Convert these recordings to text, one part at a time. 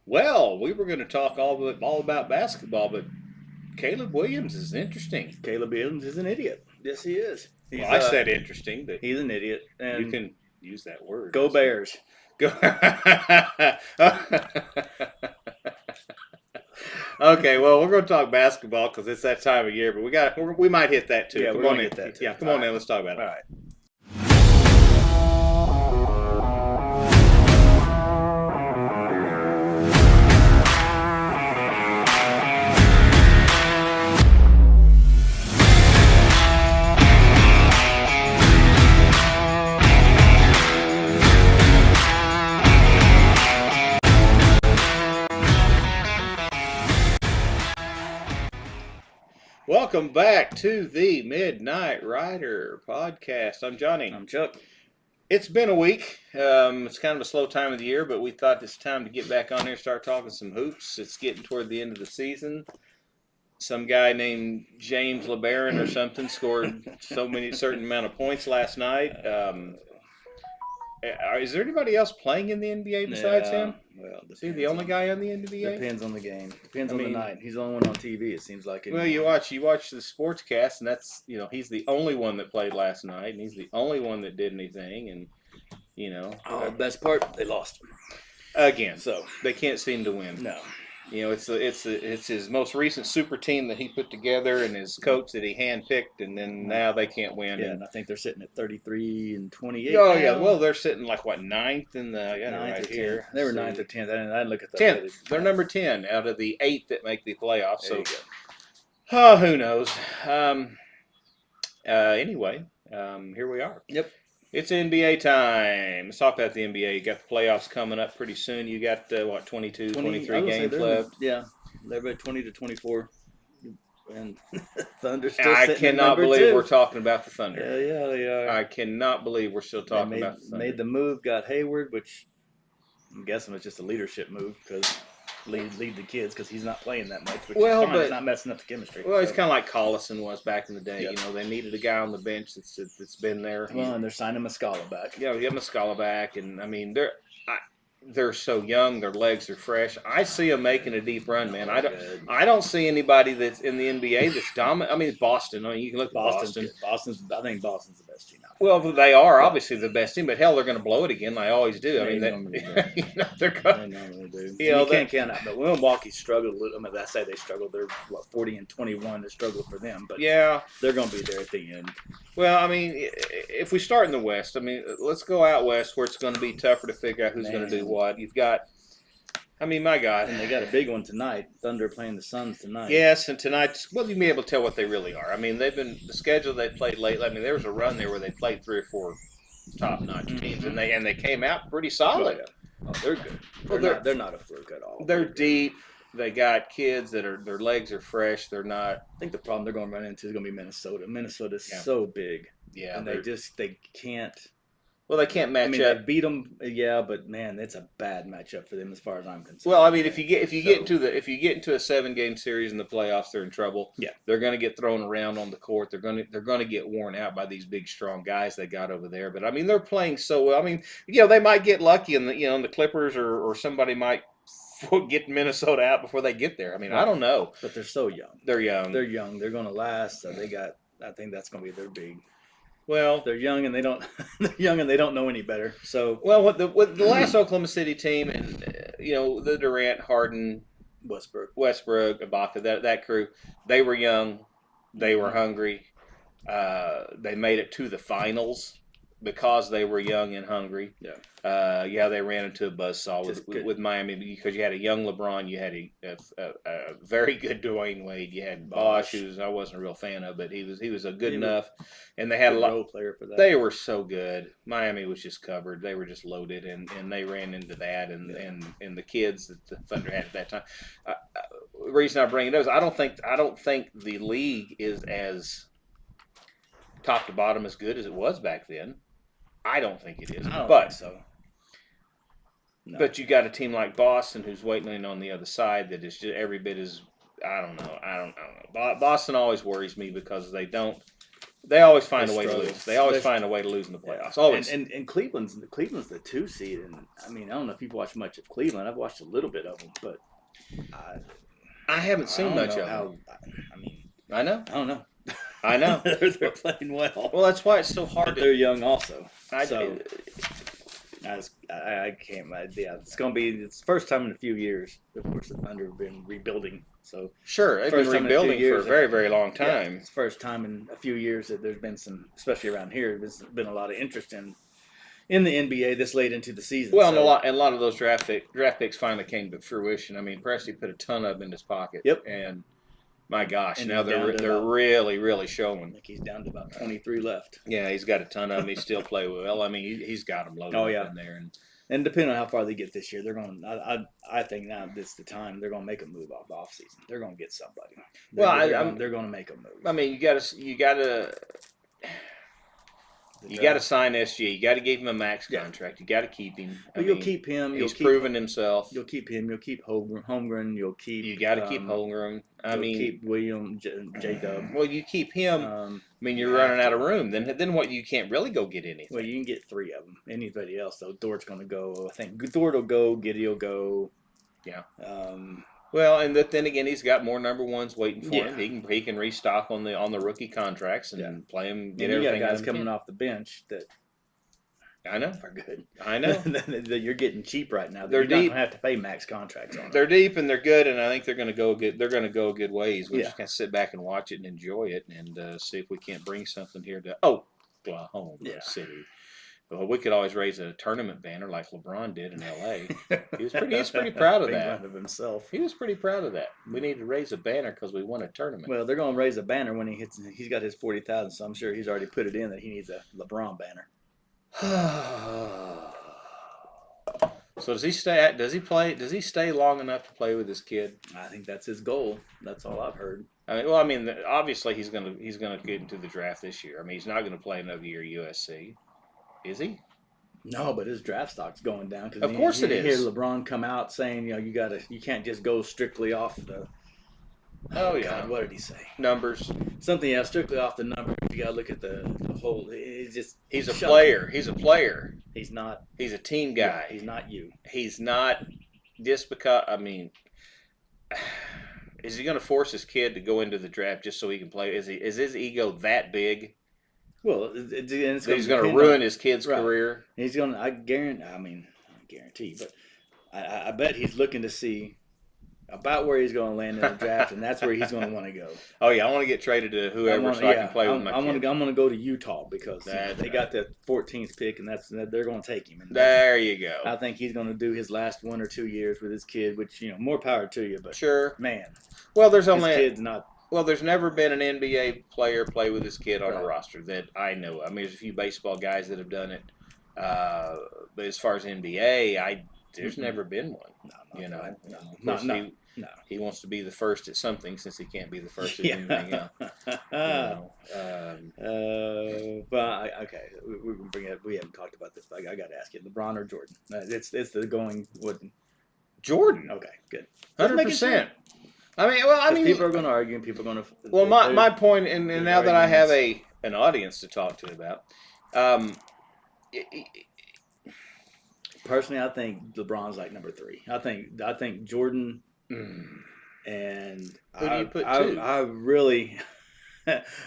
Well, we were going to talk all about basketball, but Caleb Williams is interesting. Caleb Williams is an idiot. Yes, he is. Well, I said interesting, but He's an idiot. And you can use that word. go Bears. Go. Okay, well, we're going to talk basketball because it's that time of year, but we might hit that too. Yeah, come we're on going to in. get that too. Yeah, come on in. Let's talk about it. All right. Welcome back to the Midnight Rider podcast. I'm Johnny. I'm Chuck. It's been a week. It's kind of a slow time of the year, but we thought it's time to get back on here and start talking some hoops. It's getting toward the end of the season. Some guy named James LeBaron or something scored certain amount of points last night. Is there anybody else playing in the NBA besides him? Well, is he the only guy on the NBA? Depends on the game. Depends on the night. He's the only one on TV. It seems like. Well, you watch the sportscast, and that's he's the only one that played last night, and he's the only one that did anything, and the best part, they lost again. So they can't seem to win. No. It's his most recent super team that he put together, and his coach that he handpicked, and then now they can't win. Yeah, and I think they're sitting at 33-28. Oh now. yeah, well they're sitting like ninth in the ninth right here. They were 9th or 10th. I didn't look at the 10th. They're number 10 out of the 8 that make the playoffs. There So, who knows? Anyway, here we are. Yep. It's NBA time. Let's talk about the NBA. You got the playoffs coming up pretty soon. You got, 22, 23 games left? Yeah. They're at 20 to 24. And Thunder still I sitting cannot at believe 2. we're talking about the Thunder. Yeah, they are. I cannot believe we're still talking about the Thunder. Made the move, got Hayward, which I'm guessing was just a leadership move because lead the kids because he's not playing that much. Which is fine. But it's not messing up the chemistry. Well, it's kind of like Collison was back in the day. Yep. They needed a guy on the bench that's been there. Well, and they're signing Muscala back. Yeah, get Muscala back, and I mean they're so young, their legs are fresh. I see them making a deep run, man. I don't see anybody that's in the NBA that's dominant. I mean, Boston. I mean, you can look at Boston. I think Boston's the best team out. Well, they are obviously the best team, but hell, they're going to blow it again. They always do. I mean, they're going. They normally do. You can't count out. But Milwaukee struggled a little. I mean, I say they struggled. They're 40-21. It struggled for them, but yeah, they're going to be there at the end. Well, I mean, if we start in the West, I mean, let's go out west where it's going to be tougher to figure out who's going to do what. You've got, I mean, my God. And they got a big one tonight. Thunder playing the Suns tonight. Yes, and tonight, well, you'll be able to tell what they really are. I mean, they've been, the schedule they played lately, I mean, there was a run there where they played 3 or 4 top-notch teams, and they came out pretty solid. Oh, they're good. They're not a fluke at all. They're deep. They got kids that are, their legs are fresh. They're not. I think the problem they're going to run into is going to be Minnesota. Minnesota's so big. Yeah. And they can't. Well, they can't match up. They beat them, yeah, but man, it's a bad matchup for them as far as I'm concerned. Well, I mean, if you get into a 7-game series in the playoffs, they're in trouble. Yeah, they're going to get thrown around on the court. They're going to get worn out by these big, strong guys they got over there. But I mean, they're playing so well. I mean, they might get lucky, and the Clippers or somebody might get Minnesota out before they get there. I mean, right. I don't know. But they're so young. They're young. They're young. They're going to last. So I think that's going to be their big. Well, they're young and they don't. They're young and they don't know any better. So with the last Oklahoma City team and the Durant, Harden, Westbrook, Ibaka, that crew, they were young, they were hungry. They made it to the finals because they were young and hungry. Yeah. They ran into a buzzsaw with Miami because you had a young LeBron, you had a very good Dwayne Wade, you had Bosh, who I wasn't a real fan of, but he was a good enough, and they had a role player for that. They were so good. Miami was just covered. They were just loaded, and they ran into that, and the kids that the Thunder had at that time. The reason I bring it up is I don't think the league is as top to bottom as good as it was back then. I don't think it is. I don't think so. No. But you got a team like Boston who's waiting on the other side that is just every bit as I don't know. Boston always worries me because they don't They always find a way to struggle. lose. They always find a way to lose in the playoffs. Always. And Cleveland's the 2 seed, and I mean I don't know if you've watched much of Cleveland. I've watched a little bit of them, but I haven't seen much of them. I mean, I know. I don't know. I know. They're playing well. Well, that's why it's so hard. But they're young also. I can't. Yeah, it's gonna be. It's the first time in a few years. Of course, the Thunder have been rebuilding. So sure, they've been rebuilding for a very, very long time. Yeah, it's the first time in a few years that there's been some, especially around here, there's been a lot of interest in the NBA this late into the season. Well, and a lot of those draft picks finally came to fruition. I mean, Presti put a ton of them in his pocket. Yep. And my gosh, and now they're really, really showing. I think he's down to about 23 left. Yeah, he's got a ton of them. He still play well. I mean, he's got them loaded up in there. And depending on how far they get this year, they're going. I think now this the time they're going to make a move off season. They're going to get somebody. They're going to make a move. I mean, you got to sign SG. You got to give him a max contract. You got to keep him. You'll keep him. He's proven himself. You'll keep him. You'll keep Holmgren. You got to keep Holmgren. Keep William Jacob. Well, you keep him. I mean, you're running out of room. Then what? You can't really go get anything. Well, you can get 3 of them. Anybody else though? Dort's going to go. I think Dort will go. Giddey will go. Yeah. Well, and then again, he's got more number ones waiting for him. He can restock on the rookie contracts and play him. Get everything. You got guys coming off the bench that I know are good. I know you're getting cheap right now. They're deep. Not going to have to pay max contracts on them. They're deep and they're good, and I think they're going to go good. They're going to go good ways. We just got to sit back and watch it and enjoy it, and see if we can't bring something here to Oklahoma City. Well, we could always raise a tournament banner like LeBron did in LA. He was pretty proud of that. Of himself. He was pretty proud of that. We need to raise a banner because we won a tournament. Well, they're going to raise a banner when he's got his 40,000. So I'm sure he's already put it in that he needs a LeBron banner. So does he stay? Does he play? Does he stay long enough to play with his kid? I think that's his goal. That's all I've heard. I mean, obviously he's gonna get into the draft this year. I mean, he's not gonna play another year at USC. Is he? No, but his draft stock's going down. Cause of course it is. You hear LeBron come out saying, you can't just go strictly off the. Oh yeah. God, what did he say? Numbers. Something strictly off the numbers. You got to look at the whole. He's a player. He's a player. He's not. He's a team guy. He's not you. He's not just because. I mean, is he going to force his kid to go into the draft just so he can play? Is his ego that big? Well, he's going to ruin his kid's career. He's going to. I guarantee, but I bet he's looking to see about where he's going to land in the draft, and that's where he's going to want to go. Oh yeah, I want to get traded to whoever so I can play with my kid. I'm going to go to Utah because they got the 14th pick, and they're going to take him. And there you go. I think he's going to do his last 1 or 2 years with his kid, which more power to you. But sure, man. Well, there's never been an NBA player play with his kid on a roster that I know of. I mean, there's a few baseball guys that have done it, but as far as NBA, there's never been one. No. He wants to be the first at something since he can't be the first at anything else. Okay, we can bring it. We haven't talked about this. But I got to ask you: LeBron or Jordan? It's the going. What? Jordan. Okay, good. 100%. I mean, people are going to argue, and people are going to. Well, my point, and now that I have an audience to talk to about, personally, I think LeBron's like number 3. I think Jordan, and who do you put 2? I really,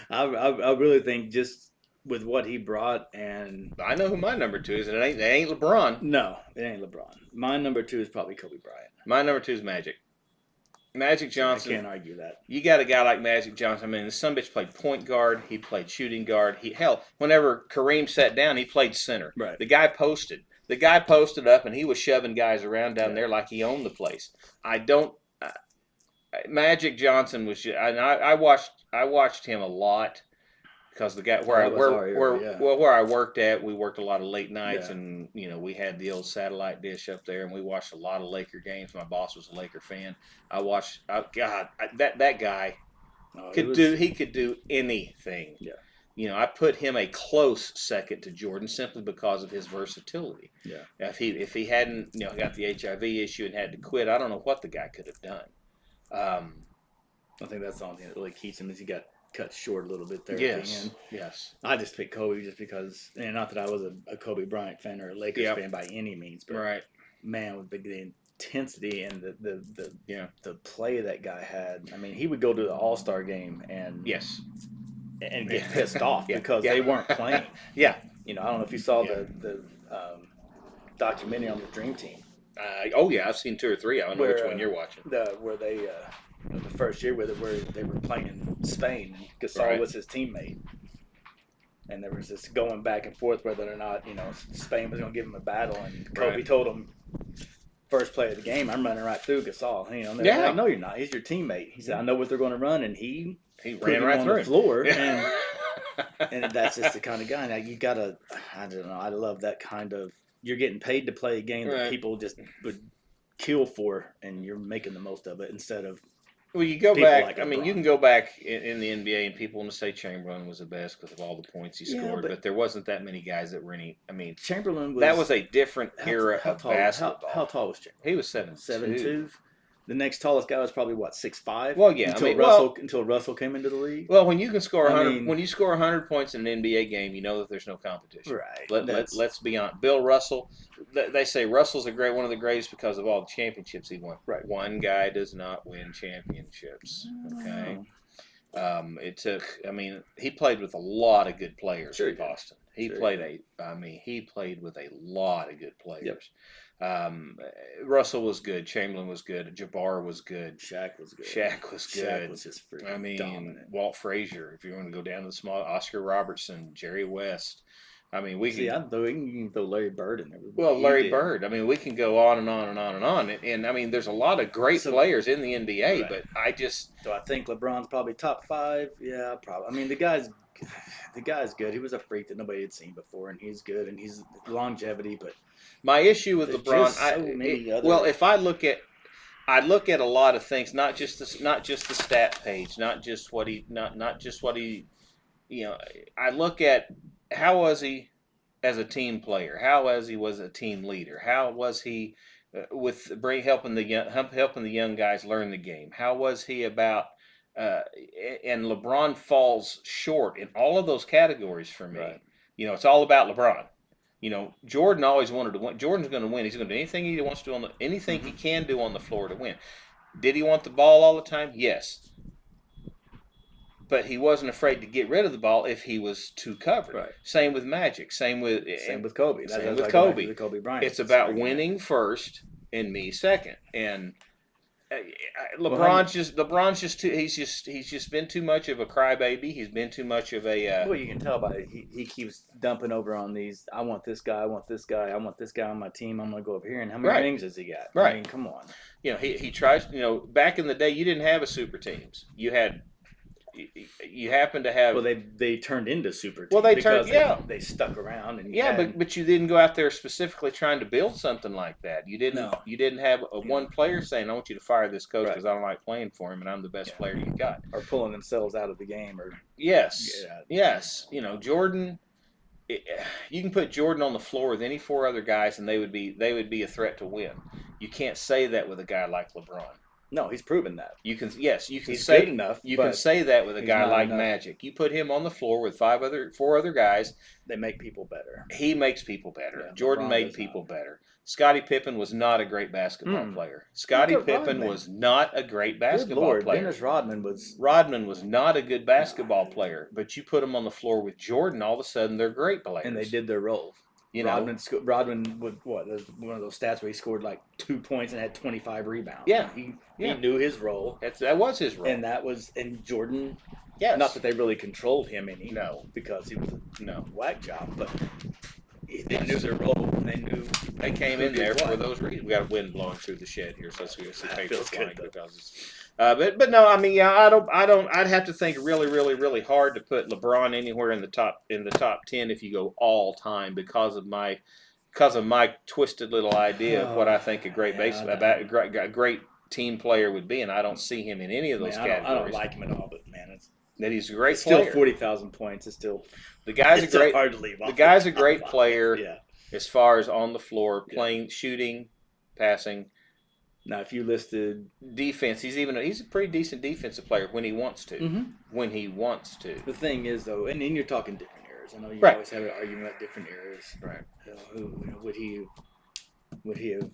I really think just with what he brought, and I know who my number 2 is, and it ain't LeBron. No, it ain't LeBron. My number 2 is probably Kobe Bryant. My number 2 is Magic. Magic Johnson. I can't argue that. You got a guy like Magic Johnson. I mean, this bitch played point guard. He played shooting guard. Whenever Kareem sat down, he played center. Right. The guy posted. Up, and he was shoving guys around down there like he owned the place. Magic Johnson was. I watched him a lot because the guy where I worked at, we worked a lot of late nights, and we had the old satellite dish up there, and we watched a lot of Laker games. My boss was a Laker fan. I watched. That guy could do anything. Yeah. I put him a close second to Jordan simply because of his versatility. Yeah. If he hadn't got the HIV issue and had to quit, I don't know what the guy could have done. I think that's the only thing that really keeps him is he got cut short a little bit there at the Yes. end. Yes. I just picked Kobe just because, and not that I was a Kobe Bryant fan or a Lakers Yep. fan by any means, but Right. man, with the intensity and Yeah. the play that guy had. I mean, he would go to the All-Star game and Yes. and get pissed off Yeah. because Yeah. they weren't playing. Yeah. You know, I don't know if you saw Yeah. the documentary on the Dream Team. Oh yeah, I've seen 2 or 3. I don't know which Where, one you're watching. Where they the first year with it, where they were playing Spain, and Gasol Right. was his teammate, and there was this going back and forth whether or not Spain was going to give him a battle, and Kobe Right. told him first play of the game, I'm running right through Gasol. And Yeah. like, no, you're not. He's your teammate. He said, I know what they're going to run, and he put ran him right on through the him. floor, Yeah. and that's just the kind of guy. Now you gotta, I don't know. I love that kind of. You're getting paid to play a game that Right. people just would kill for, and you're making the most of it instead of. Well, you go People back. like I mean, LeBron. you can go back in the NBA, and people want to say Chamberlain was the best because of all the points he Yeah, scored. but- But there wasn't that many guys that were any. I mean, Chamberlain was. that was a different how- era how of tall, basketball. How tall was Chamberlain? He was 7'2". 7'2". The next tallest guy was probably what 6'5". Well, yeah, I Until mean, until Russell came into the league. Well, when you can score I 100, mean- when you score 100 points in an NBA game, you know that there's no competition. Right. Let's be honest. Bill Russell, they say Russell's one of the greatest because of all the championships he won. Right. One guy does not win championships. Okay. It took. I mean, he played with a lot of good players Sure in he did. Boston. He Sure played he played with a lot of good players. Russell was good. Chamberlain was good. Jabbar was good. Shaq was good. Shaq was good. Shaq was just freaking I mean, dominant. Walt Frazier. If you want to go down to the small, Oscar Robertson, Jerry West. I mean, we See, can. you can throw Larry Bird in there. Well, He Larry did. Bird. I mean, we can go on and on and on and on. And I mean, there's a lot of great So- players in the NBA, Right. but I just Do I think LeBron's probably top 5? Yeah, probably. I mean, the guy's good. He was a freak that nobody had seen before, and he's good, and he's longevity. But my issue with There's LeBron. just so many other- Well, if I look at a lot of things, not just the stat page, not just what he. I look at how was he as a team player, how was he was a team leader, how was he helping the young guys learn the game, how was he about. And LeBron falls short in all of those categories for me. Right. It's all about LeBron. Jordan always wanted to win. Jordan's going to win. He's going to do anything he wants to do anything he can do on the floor to win. Did he want the ball all the time? Yes. But he wasn't afraid to get rid of the ball if he was too covered. Right. Same with Magic. Same with Kobe. Same That's with like Kobe. the Kobe Bryant. It's about argument. winning first and me second. And LeBron's Well, just too. He's just been too much of a crybaby. He's been too much of a. Well, you can tell by it. He keeps dumping over on these. I want this guy. I want this guy. I want this guy on my team. I'm gonna go over here. And how many Right. rings has he got? Right. I mean, come on. He tries. Back in the day, you didn't have a super teams. You had. You happen to have. Well, they turned into super teams. Well, they because turned- yeah. They stuck around and Yeah, but you didn't go out there specifically trying to build something like that. You didn't. No. You didn't have one player saying, "I want you to fire this coach Right. because I don't like playing for him, and I'm the best Yeah. player you got." are pulling themselves out of the game or Yes. Yeah. Yes. Jordan. You can put Jordan on the floor with any 4 other guys, and they would be a threat to win. You can't say that with a guy like LeBron. no, he's proven that. You can He's say good enough. you but can say that with a he's guy not like enough. Magic. You put him on the floor with 4 other guys. they make people better. He makes people better. Yeah, Jordan LeBron made does people not. better. Scottie Pippen was not a great basketball Mm. player. Scottie Good Pippen Rodman. was not a great Good basketball Lord, player. Dennis Rodman was. Rodman was not a good basketball player, but you put him on the floor with Jordan, all of a sudden they're great players. And they did their role. Rodman would there's one of those stats where he scored like 2 points and had 25 rebounds. Yeah. He Yeah. knew his role, that was his role. and Jordan. Yes. Not that they really controlled him any, No. because he was a No. whack job, but they knew their role. And they knew They came who in did there for what. those reasons. We got a wind blowing through the shed here, so let's see That paper feels flying good, though. because it's. But no, I mean, yeah, I don't. I'd have to think really, really, really hard to put LeBron anywhere in the top 10 if you go all time because of my twisted little idea of what I think a great a great team player would be, and I don't see him in any of those I don't categories. like him at all, but man, it's That he's a great still player. 40,000 points. It's still The guy's a it's still great. hard to leave off. The guy's a top great five. player Yeah, as far as on the floor, Yeah. playing, shooting, passing. Now, if you listed defense, he's a pretty decent defensive player when he wants to. Mm-hmm. When he wants to. The thing is, though, and then you're talking different eras. I know you Right. always have an argument about different eras. Right. Would he have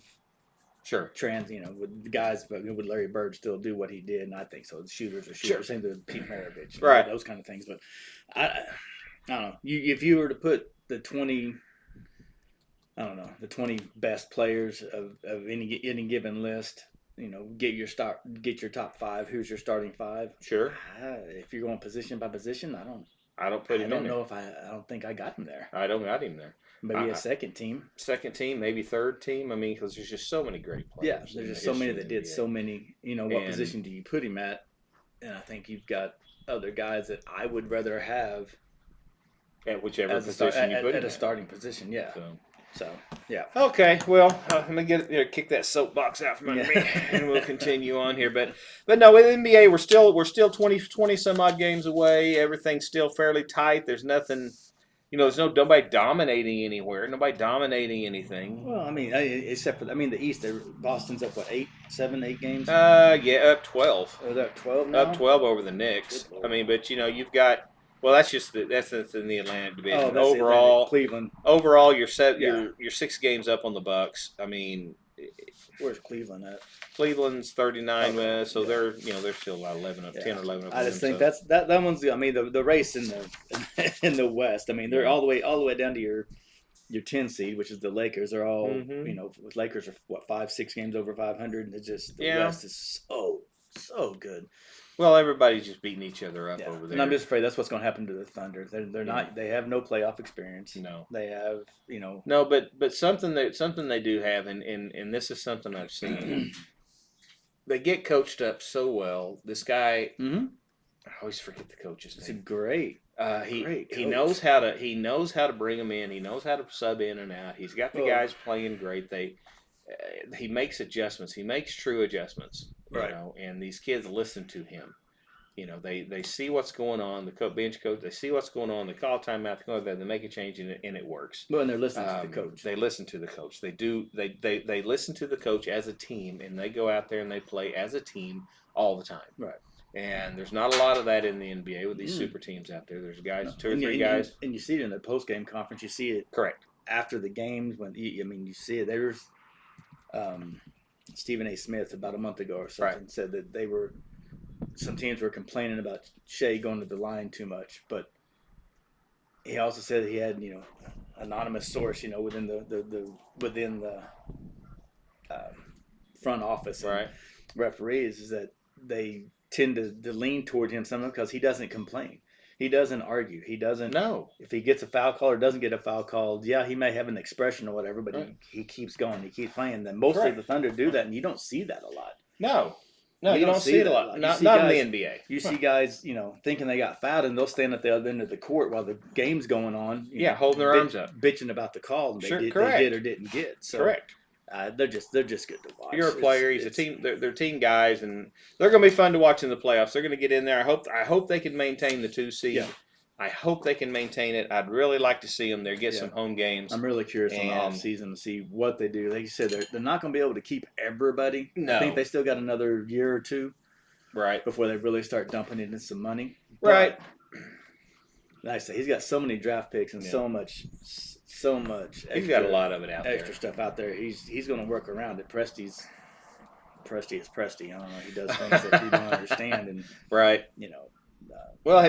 Sure. would the guys, would Larry Bird still do what he did? And I think so. The shooters are shooters. Sure. Same with Pete Maravich. Right. Those kind of things. But I don't know. If you were to put the 20 best players of any given list, get your top 5. Who's your starting 5? Sure. If you're going position by position, I don't put him in know there. I don't think I got him there. I don't got him there. Maybe a second team, maybe third team. I mean, because there's just so many great players. Yeah, there's just so many that did so many. What position do you put him at? And I think you've got other guys that I would rather have at whichever position you put him at a starting position. Yeah. So yeah. Okay, well, let me kick that soapbox out from under me, and we'll continue on here. But no, with NBA, we're still 20 some odd games away. Everything's still fairly tight. There's nothing, there's nobody dominating anywhere. Nobody dominating anything. Well, I mean, except for the East. Boston's up 8 games. Yeah, up 12. Oh, they're up 12 now. Up 12 over the Knicks. I mean, but you've got. Well, that's in the Atlantic division. Oh, overall, Cleveland. Overall, you're 6 games up on the Bucks. I mean, where's Cleveland at? Cleveland's 39 wins, so they're still about 11 up, 10 or 11 up. I just think that one's. I mean, the race in the West. I mean, they're all the way down to your 10 seed, which is the Lakers. They're all Lakers are 5-6 games over 500. And it's just the West is so good. Well, everybody's just beating each other up over there. And I'm just afraid that's what's going to happen to the Thunder. They're not. They have no playoff experience. No. They have. No, but something they do have, and this is something I've seen. They get coached up so well. This guy, I always forget the coach's name. It's great. He knows how to bring them in. He knows how to sub in and out. He's got the guys playing great. He makes adjustments. He makes true adjustments. And these kids listen to him. They see what's going on. The bench coach, they see what's going on. They call timeout. They make a change, and it works. Well, and they're listening to the coach. They listen to the coach. They do. They listen to the coach as a team, and they go out there and they play as a team all the time. Right. And there's not a lot of that in the NBA with these super teams out there. There's guys, 2 or 3 guys, and you see it in the post game conference. You see it correct after the games when you see it. There's Stephen A. Smith about a month ago or something said that some teams were complaining about Shea going to the line too much, but he also said he had anonymous source within the front office and referees is that they tend to lean toward him sometimes because he doesn't complain. He doesn't argue. He doesn't. No. If he gets a foul call or doesn't get a foul call, he may have an expression or whatever, but he keeps going. He keeps playing. Then mostly the Thunder do that, and you don't see that a lot. No, you don't see it a lot. Not in the NBA. You see guys, thinking they got fouled, and they'll stand at the other end of the court while the game's going on. Holding their arms up, bitching about the call they did or didn't get. So, correct. They're just good to watch. You're a player. He's a team. They're team guys, and they're going to be fun to watch in the playoffs. They're going to get in there. I hope they can maintain the 2 seed. Yeah. I hope they can maintain it. I'd really like to see them there get some home games. I'm really curious in the off season to see what they do. Like you said, they're not going to be able to keep everybody. No. I think they still got another year or 2, before they really start dumping into some money. Right. Like I say, he's got so many draft picks and so much. He's got a lot of it out there. Extra stuff out there. He's going to work around it. Presti is Presti. I don't know. He does things that you don't understand, and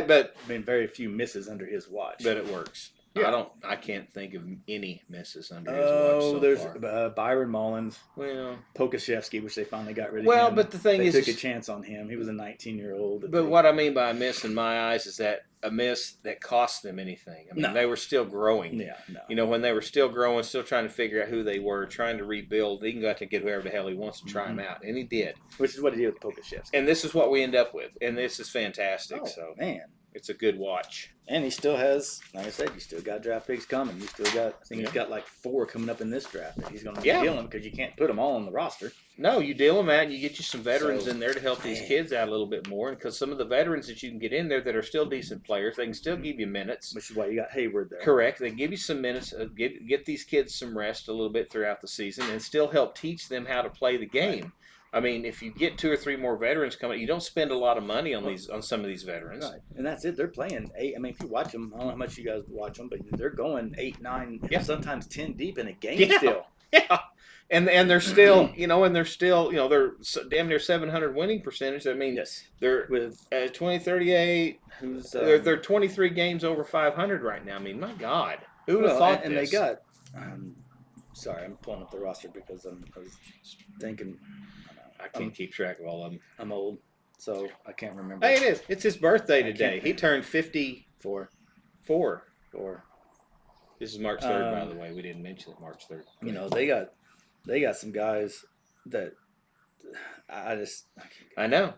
but been very few misses under his watch. But it works. Yeah. I can't think of any misses under his watch so there's far. Byron Mullins. Well, Pokashevsky, which they finally got rid of. Well, him. but the thing they is, took a chance on him. He was a 19-year-old. But what I mean by a miss in my eyes is that a miss that cost them anything. I mean, they were still growing. Yeah, no. When they were still growing, still trying to figure out who they were, trying to rebuild. He can go out and get whoever the hell he wants to try him out, and he did. Which is what he did with Pokashevsky. And this is what we end up with, and this is fantastic. Oh, man. It's a good watch. And he still has, like I said, you still got draft picks coming. You still got, I think he's got like 4 coming up in this draft that he's going to be dealing because you can't put them all on the roster. No, you deal them out and you get you some veterans in there to help these kids out a little bit more. And because some of the veterans that you can get in there that are still decent players, they can still give you minutes. Which is why you got Hayward there. Correct. They give you some minutes, get these kids some rest a little bit throughout the season and still help teach them how to play the game. I mean, if you get 2 or 3 more veterans coming, you don't spend a lot of money on some of these veterans. Right, and that's it. They're playing 8. I mean, if you watch them, I don't know how much you guys watch them, but they're going 8, 9, Yeah. sometimes 10 deep in a game Yeah. still. Yeah, and they're still, they're damn near 700 winning percentage. I mean, Yes, they're with 2038. who's They're 23 games over 500 right now. I mean, my God, who would have well, thought and this? they got. Sorry, I'm pulling up the roster because I was thinking. I can't keep track of all of them. I'm old, so I can't remember. Hey, it is. It's his birthday can't today. He think. turned 54. Or This is March 3rd, by the way. We didn't mention it. March 3rd. you know, they got some guys that I just I know.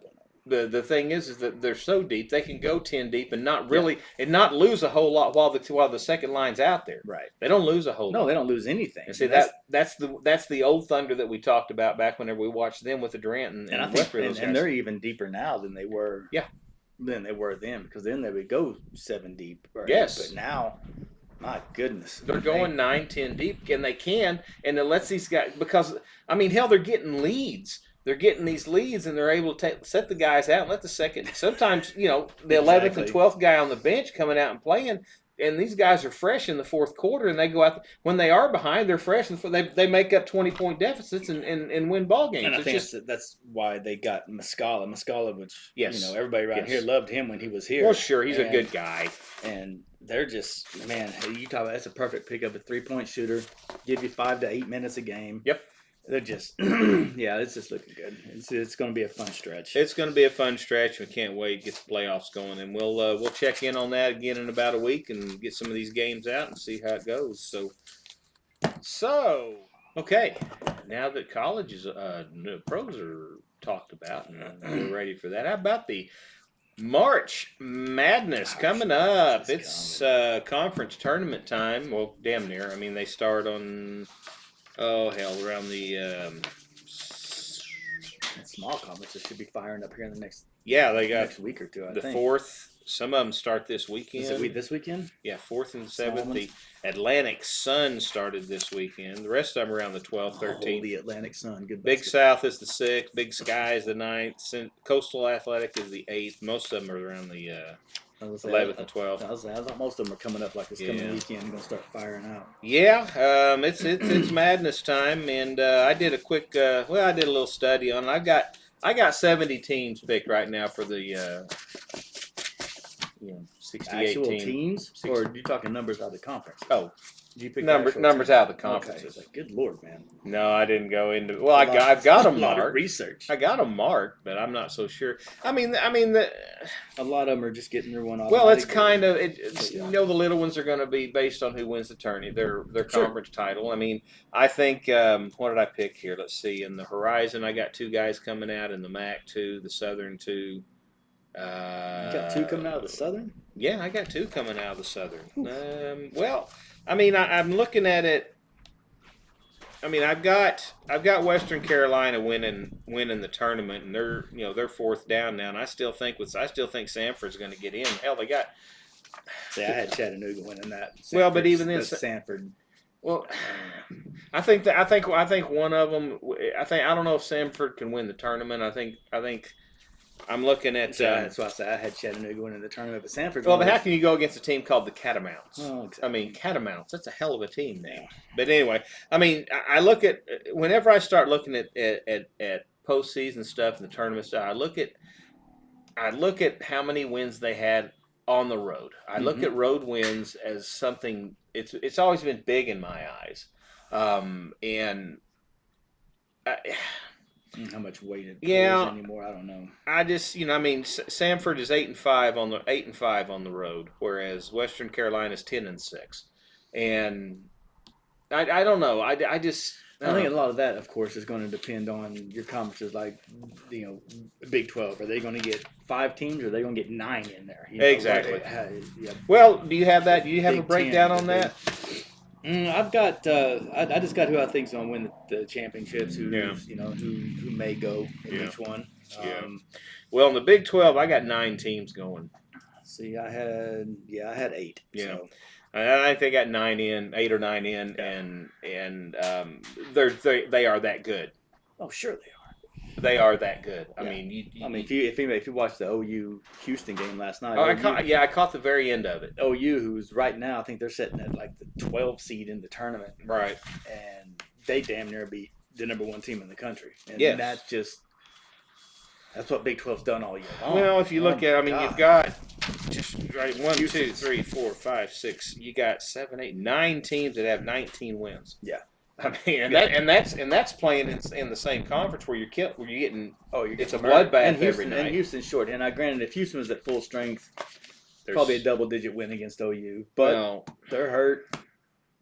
The thing is that they're so deep they can go 10 deep and not really and not lose a whole lot while the second line's out there. right. They don't lose a whole lot. No, they don't lose anything. And see that's the old Thunder that we talked about back whenever we watched them with the Durant and I think Westbury, those and guys. they're even deeper now than they were. Yeah. Than they were then, because then they would go 7 deep. Or Yes. 8, but now, my goodness, They're going 9, 10 deep, and they can, and it lets these guys, because I mean, hell, they're getting leads. They're getting these leads, and they're able to set the guys out and let the second. Sometimes, the 11th and 12th guy on the bench coming out and playing, and these guys are fresh in the fourth quarter, and they go out when they are behind. They're fresh, and they make up 20-point deficits and win ball games. And I It's think just that's why they got Muscala. Muscala, which Yes. everybody around Yes. here loved him when he was here. well, sure, he's a And- good guy. And they're just, man, you talk about that's a perfect pickup, a 3-point shooter, give you 5 to 8 minutes a game. Yep. They're just, yeah, it's just looking good. It's going to be a fun stretch. It's going to be a fun stretch. We can't wait to get the playoffs going, and we'll check in on that again in about a week and get some of these games out and see how it goes. So okay, now that colleges, pros are talked about, and we're ready for that. How about the March Madness coming up? It's conference tournament time. Well, damn near. I mean, they start on. Oh hell, around the Small conferences should be firing up here in the next they got next week or two. I the think. 4th. Some of them start this weekend. Is it this weekend? Yeah, 4th and 7th. Solomon. The Atlantic Sun started this weekend. The rest of them around the 12th, 13th. the Atlantic Sun. Good. Big basketball. South is the 6th. Big Sky is the 9th. Coastal Athletic is the 8th. Most of them are around the I was gonna say, 11th and 12th. I thought most of them are coming up like this coming Yeah. weekend. Going to start firing out. Yeah, it's madness time, and I did a quick. I did a little study on it. I got 70 teams picked right now for the 68 Actual team. teams, or are you talking numbers out of the conference? Oh, Did you pick numbers the actual out of the teams? conferences. Okay. Good lord, man. No, I didn't go into. Well, I've got them a lot of marked. research. I got them marked, but I'm not so sure. I mean, A lot of them are just getting their one. well, it's automatic. kind of it's Yeah. the little ones are going to be based on who wins the tourney, their Sure. conference title. I mean, I think what did I pick here? Let's see. In the Horizon, I got 2 guys coming out. In the MAC, 2. The Southern, 2. You got 2 coming out of the Southern. Yeah, I got 2 coming out of the Southern. Well, I mean, I'm looking at it. I mean, I've got Western Carolina winning the tournament, and they're 4th down now, and I still think Sanford's going to get in. Hell, they got. See, I had Chattanooga winning that. Well, but even then, Sanford. Well, I think one of them. I don't know if Sanford can win the tournament. I think I'm looking at. That's why I said I had Chattanooga winning the tournament, but Sanford. Well, but how can you go against a team called the Catamounts? Oh, exactly. I mean, Catamounts. That's a hell of a team name. But anyway, I mean, I look at whenever I start looking at postseason stuff and the tournament stuff. I look at how many wins they had on the road. I look at road wins as something. It's always been big in my eyes, and. How much weight it Yeah. anymore? I don't know. I just, I mean, Sanford is 8-5 on the road, whereas Western Carolina is 10-6, and I don't know. I just I think a lot of that, of course, is going to depend on your conferences, like Big 12. Are they going to get 5 teams, or are they going to get 9 in there? Exactly. Yeah. Well, do you have that? Do you have a Big breakdown 10, on that? I've got. I just got who I think's going to win the championships. Who Yeah. who may go in Yeah. each one. Yeah. Well, in the Big 12, I got 9 teams going. See, I had 8. Yeah. So. I think they got 8 or 9 in, and they are that good. Oh, sure they are. They are that good. I Yeah. mean, if you watched the OU Houston game last night, Oh, I caught the very end of it. OU, who's right now, I think they're sitting at like the 12 seed in the tournament, Right. and they damn near beat the number one team in the country. And Yes. that's what Big 12's done all year long. Well, if you look at, I mean, God. you've got just right 1, 2, 3, 4, 5, 6. You got 7, 8, 9 teams that have 19 wins. Yeah. I mean, and that's playing in the same conference where you're getting. you're It's a getting murdered. bloodbath And every Houston, night. And Houston's short. And granted, if Houston was at full strength, There's- probably a double-digit win against OU. But well, they're hurt.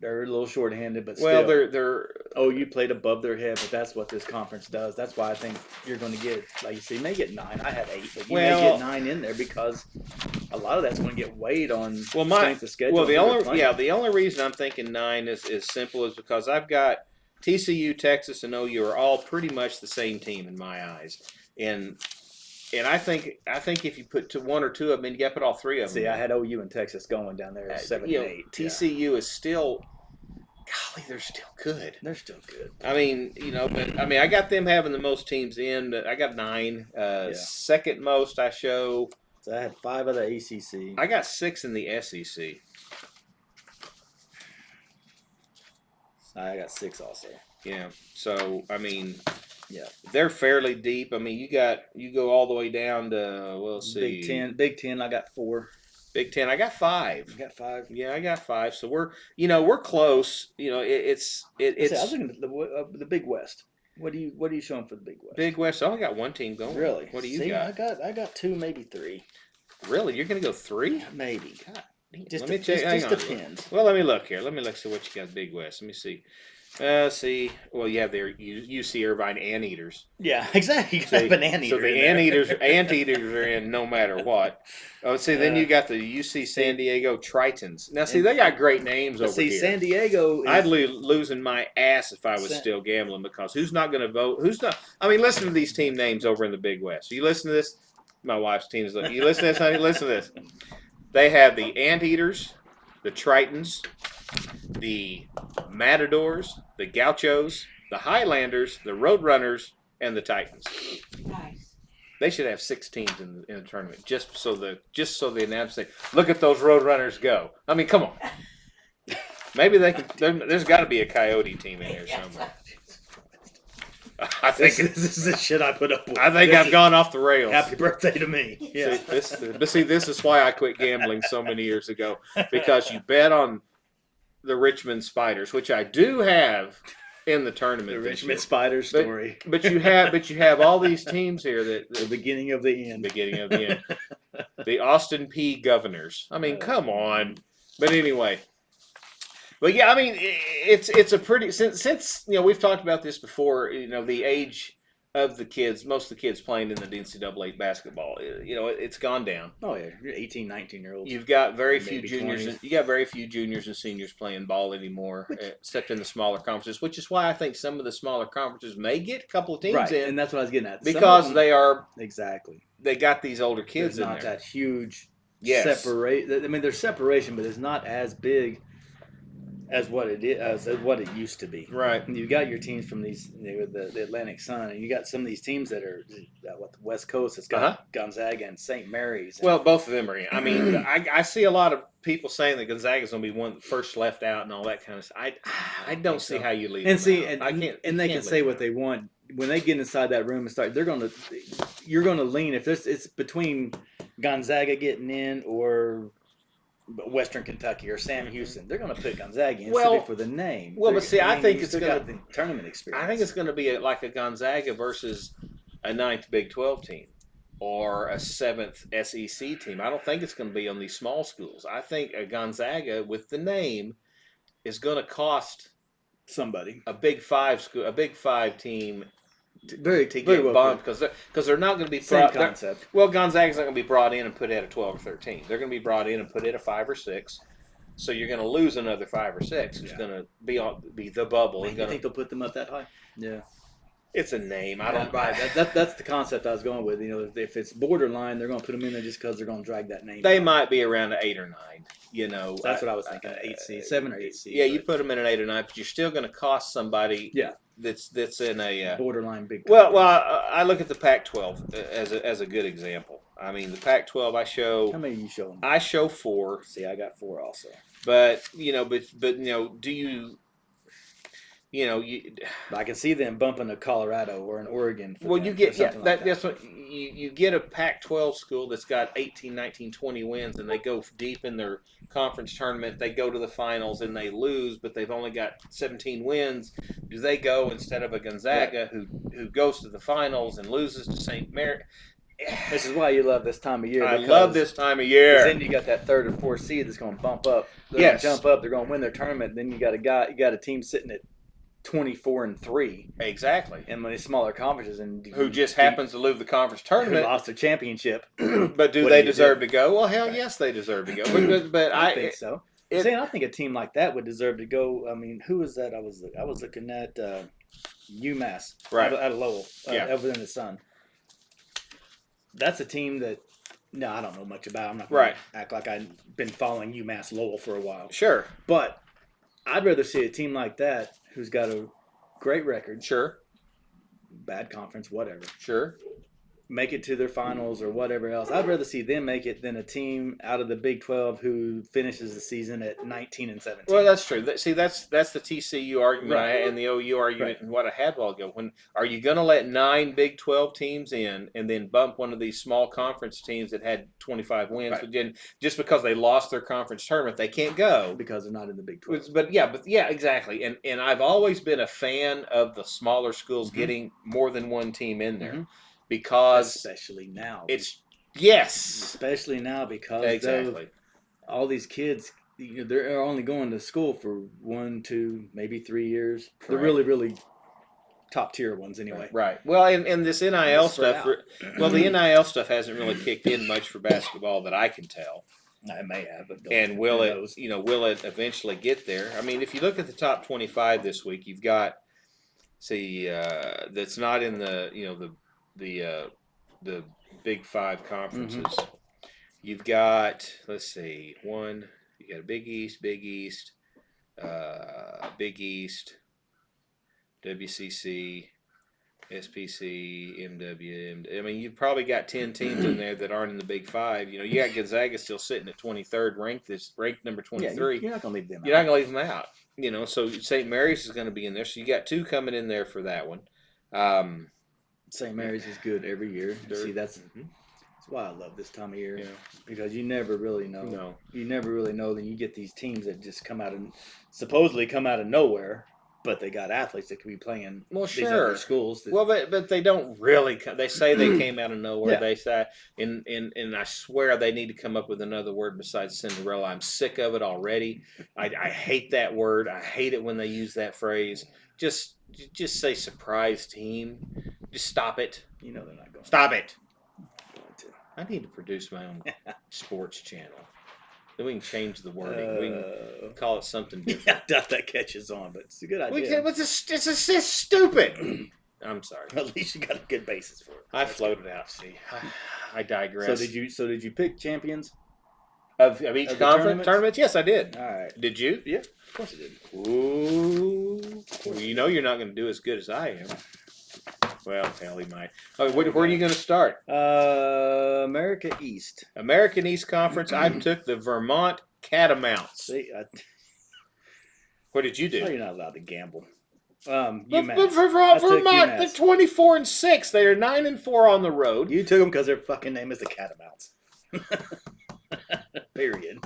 They're a little short-handed, but well, still. they're OU played above their head, but that's what this conference does. That's why I think you're going to get, like you say, you may get 9. I had 8, but you may get 9 in there because a lot of that's going to get weighed on strength of schedule. Well, the only reason I'm thinking 9 is simple is because I've got TCU, Texas, and OU are all pretty much the same team in my eyes, and I think if you put 1 or 2 of them, you got to put all 3 of them. See, I had OU and Texas going down there 7 and 8. TCU is still, golly, they're still good. They're still good. I mean, I got them having the most teams in. But I got 9. Second most I show. So I had 5 of the ACC. I got 6 in the SEC. I got 6 also. Yeah. So I mean, yeah, they're fairly deep. I mean, you go all the way down to we'll see. Big 10. I got 4. Big 10. I got 5. You got 5. Yeah, I got 5. So we're close. It's. I was looking at the Big West. What are you showing for the Big West? Big West. I only got 1 team going. Really? What do you got? I got 2, maybe 3. Really? You're gonna go 3? Maybe. God. Just let me check. Hang on. Depends. Well, let me look here. Let me look see what you got. Big West. Let me see. See. Well, you have their UC Irvine Anteaters. Yeah, exactly. You See, got an anteater. So the anteaters are in no matter what. Oh, see, then you got the UC San Diego Tritons. Now, see, they got great names over here. San Diego. I'd losing my ass if I was still gambling because who's not going to vote? Who's not? I mean, listen to these team names over in the Big West. You listen to this. My wife's team is looking. You listen to this, honey. Listen to this. They have the Anteaters, the Tritons, the Matadors, the Gauchos, the Highlanders, the Roadrunners, and the Titans. Nice. They should have 6 teams in the tournament just so the announcers say, "Look at those Roadrunners go." I mean, come on. Maybe they can. There's got to be a Coyote team in here somewhere. I think this is the shit I put up with. I think I've gone off the rails. Happy birthday to me. Yeah. This is why I quit gambling so many years ago, because you bet on the Richmond Spiders, which I do have in the tournament. The this Richmond year. Spiders story. But you have all these teams here that The beginning of the end. beginning of the end. The Austin P Governors. I mean, come on. But anyway. But yeah, I mean, it's a pretty since we've talked about this before. The age of the kids, most of the kids playing in the NCAA basketball, it's gone down. Oh yeah, you're 18, 19-year-olds. You've got very few Maybe juniors. 20s. You got very few juniors and seniors playing ball anymore, except in the smaller conferences. Which is why I think some of the smaller conferences may get a couple of teams right, in and that's what I was getting at. Some because of them- they they got these older kids There's in not there. that huge Yes. separate. I mean, there's separation, but it's not as big as what it is, as what it used to be. Right. You got your teams from the Atlantic Sun, and you got some of these teams that are the West Coast. It's got Uh-huh. Gonzaga and St. Mary's. And, Well, both of them are in. I mean, I see a lot of people saying that Gonzaga's going to be one first left out and all that kind of stuff. I don't see how you leave. and them see, out. and, I can't. and they you can can't say leave what them they want when they get inside that room and start. You're gonna lean if it's between Gonzaga getting in or Western Kentucky or Sam Houston. They're gonna pick Gonzaga in Well- simply for the name. well, but see, I think you it's still gonna- got the tournament experience. I think it's going to be like a Gonzaga versus a 9th Big 12 team or a 7th SEC team. I don't think it's going to be on these small schools. I think a Gonzaga with the name is going to cost somebody a Big 5 team very to very get well bumped because they're not going to be same brought. concept. Well, Gonzaga's not going to be brought in and put at a 12 or 13. They're going to be brought in and put at a 5 or 6. So you're going to lose another 5 or 6. It's Yeah. going to be the bubble. Man, It's you gonna- think they'll put them up that high? Yeah, it's a name. I don't. Right. That's the concept I was going with. If it's borderline, they're going to put them in there just because they're going to drag that name. They up. might be around an 8 or 9. That's what I was thinking. 8 seed, 7 or 8 seed. Yeah, you but- put them in an 8 or 9, but you're still going to cost somebody. Yeah. that's in a borderline Big. well, I look at the Pac-12 as a good example. I mean, the Pac-12 How many you showing? I show 4. See, I got 4 also. But do I can see them bumping a Colorado or an Oregon. Well, you get like that's what you get a Pac-12 school that's got 18, 19, 20 wins, and they go deep in their conference tournament. They go to the finals and they lose, but they've only got 17 wins. Do they go instead of a Gonzaga who goes to the finals and loses to St. Mary? This is why you love this time of year. I love this time of year. Then you got that 3rd or 4th seed that's going to bump up. They're Yes. going to jump up. They're going to win their tournament. Then you got a team sitting at 24-3. Exactly. In these smaller conferences, and who just happens to lose the conference who tournament, lost their championship. But do they deserve to go? Well, hell yes, they deserve to go. But I think so. I think a team like that would deserve to go. I mean, who was that? I was looking at UMass, right, out of Lowell, over in the Sun. That's a team that. No, I don't know much about. I'm not going to act like I've been following UMass Lowell for a while. Sure, but I'd rather see a team like that who's got a great record. Sure. Bad conference, whatever. Sure. Make it to their finals or whatever else. I'd rather see them make it than a team out of the Big 12 who finishes the season at 19-17. Well, that's true. See, that's the TCU argument and the OU argument and what I had a while ago. When are you going to let 9 Big 12 teams in and then bump one of these small conference teams that had 25 wins? Right. But then just because they lost their conference tournament, they can't go because they're not in the Big 12. But yeah, exactly. And I've always been a fan of the smaller schools getting more than one team in there. Because especially now, especially now because exactly all these kids, they're only going to school for 1, 2, maybe 3 years. Correct. They're really, really top tier ones anyway. Right. Well, and this NIL stuff. Well, the NIL stuff hasn't really kicked in much for basketball that I can tell. I may have, but and will it eventually get there? I mean, if you look at the top 25 this week, you've got that's not in the the Big 5 conferences. You've got, let's see, you got a Big East, WCC, SPC, MW. I mean, you've probably got 10 teams in there that aren't in the Big 5. You got Gonzaga still sitting at 23rd, ranked number 23. You're not going to leave them out. You're not going to leave them out. So St. Mary's is going to be in there. So you got 2 coming in there for that one. St. Mary's is good every year. See, that's why I love this time of year. Yeah. Because you never really know. No. You never really know. Then you get these teams that just supposedly come out of nowhere, but they got athletes that could be playing these other schools. But they don't really. They say they came out of nowhere. Yeah. They say, and I swear they need to come up with another word besides Cinderella. I'm sick of it already. I hate that word. I hate it when they use that phrase. Just say surprise team. Just stop it. They're not going. Stop it. I need to produce my own sports channel. Then we can change the wording. We can call it something different. Yeah, I doubt that catches on, but it's a good idea. It's stupid. I'm sorry. At least you got a good basis for it. I floated out. See, I digress. So did you pick champions of each conference tournaments? Yes, I did. All right. Did you? Yeah, of course I did. Ooh. Well, you're not going to do as good as I am. Well, hell, he might. Oh, where are you going to start? American East Conference. I took the Vermont Catamounts. See, what did you do? You're not allowed to gamble. UMass. But Vermont, they're 24-6. They are 9-4 on the road. You took them because their fucking name is the Catamounts. Period.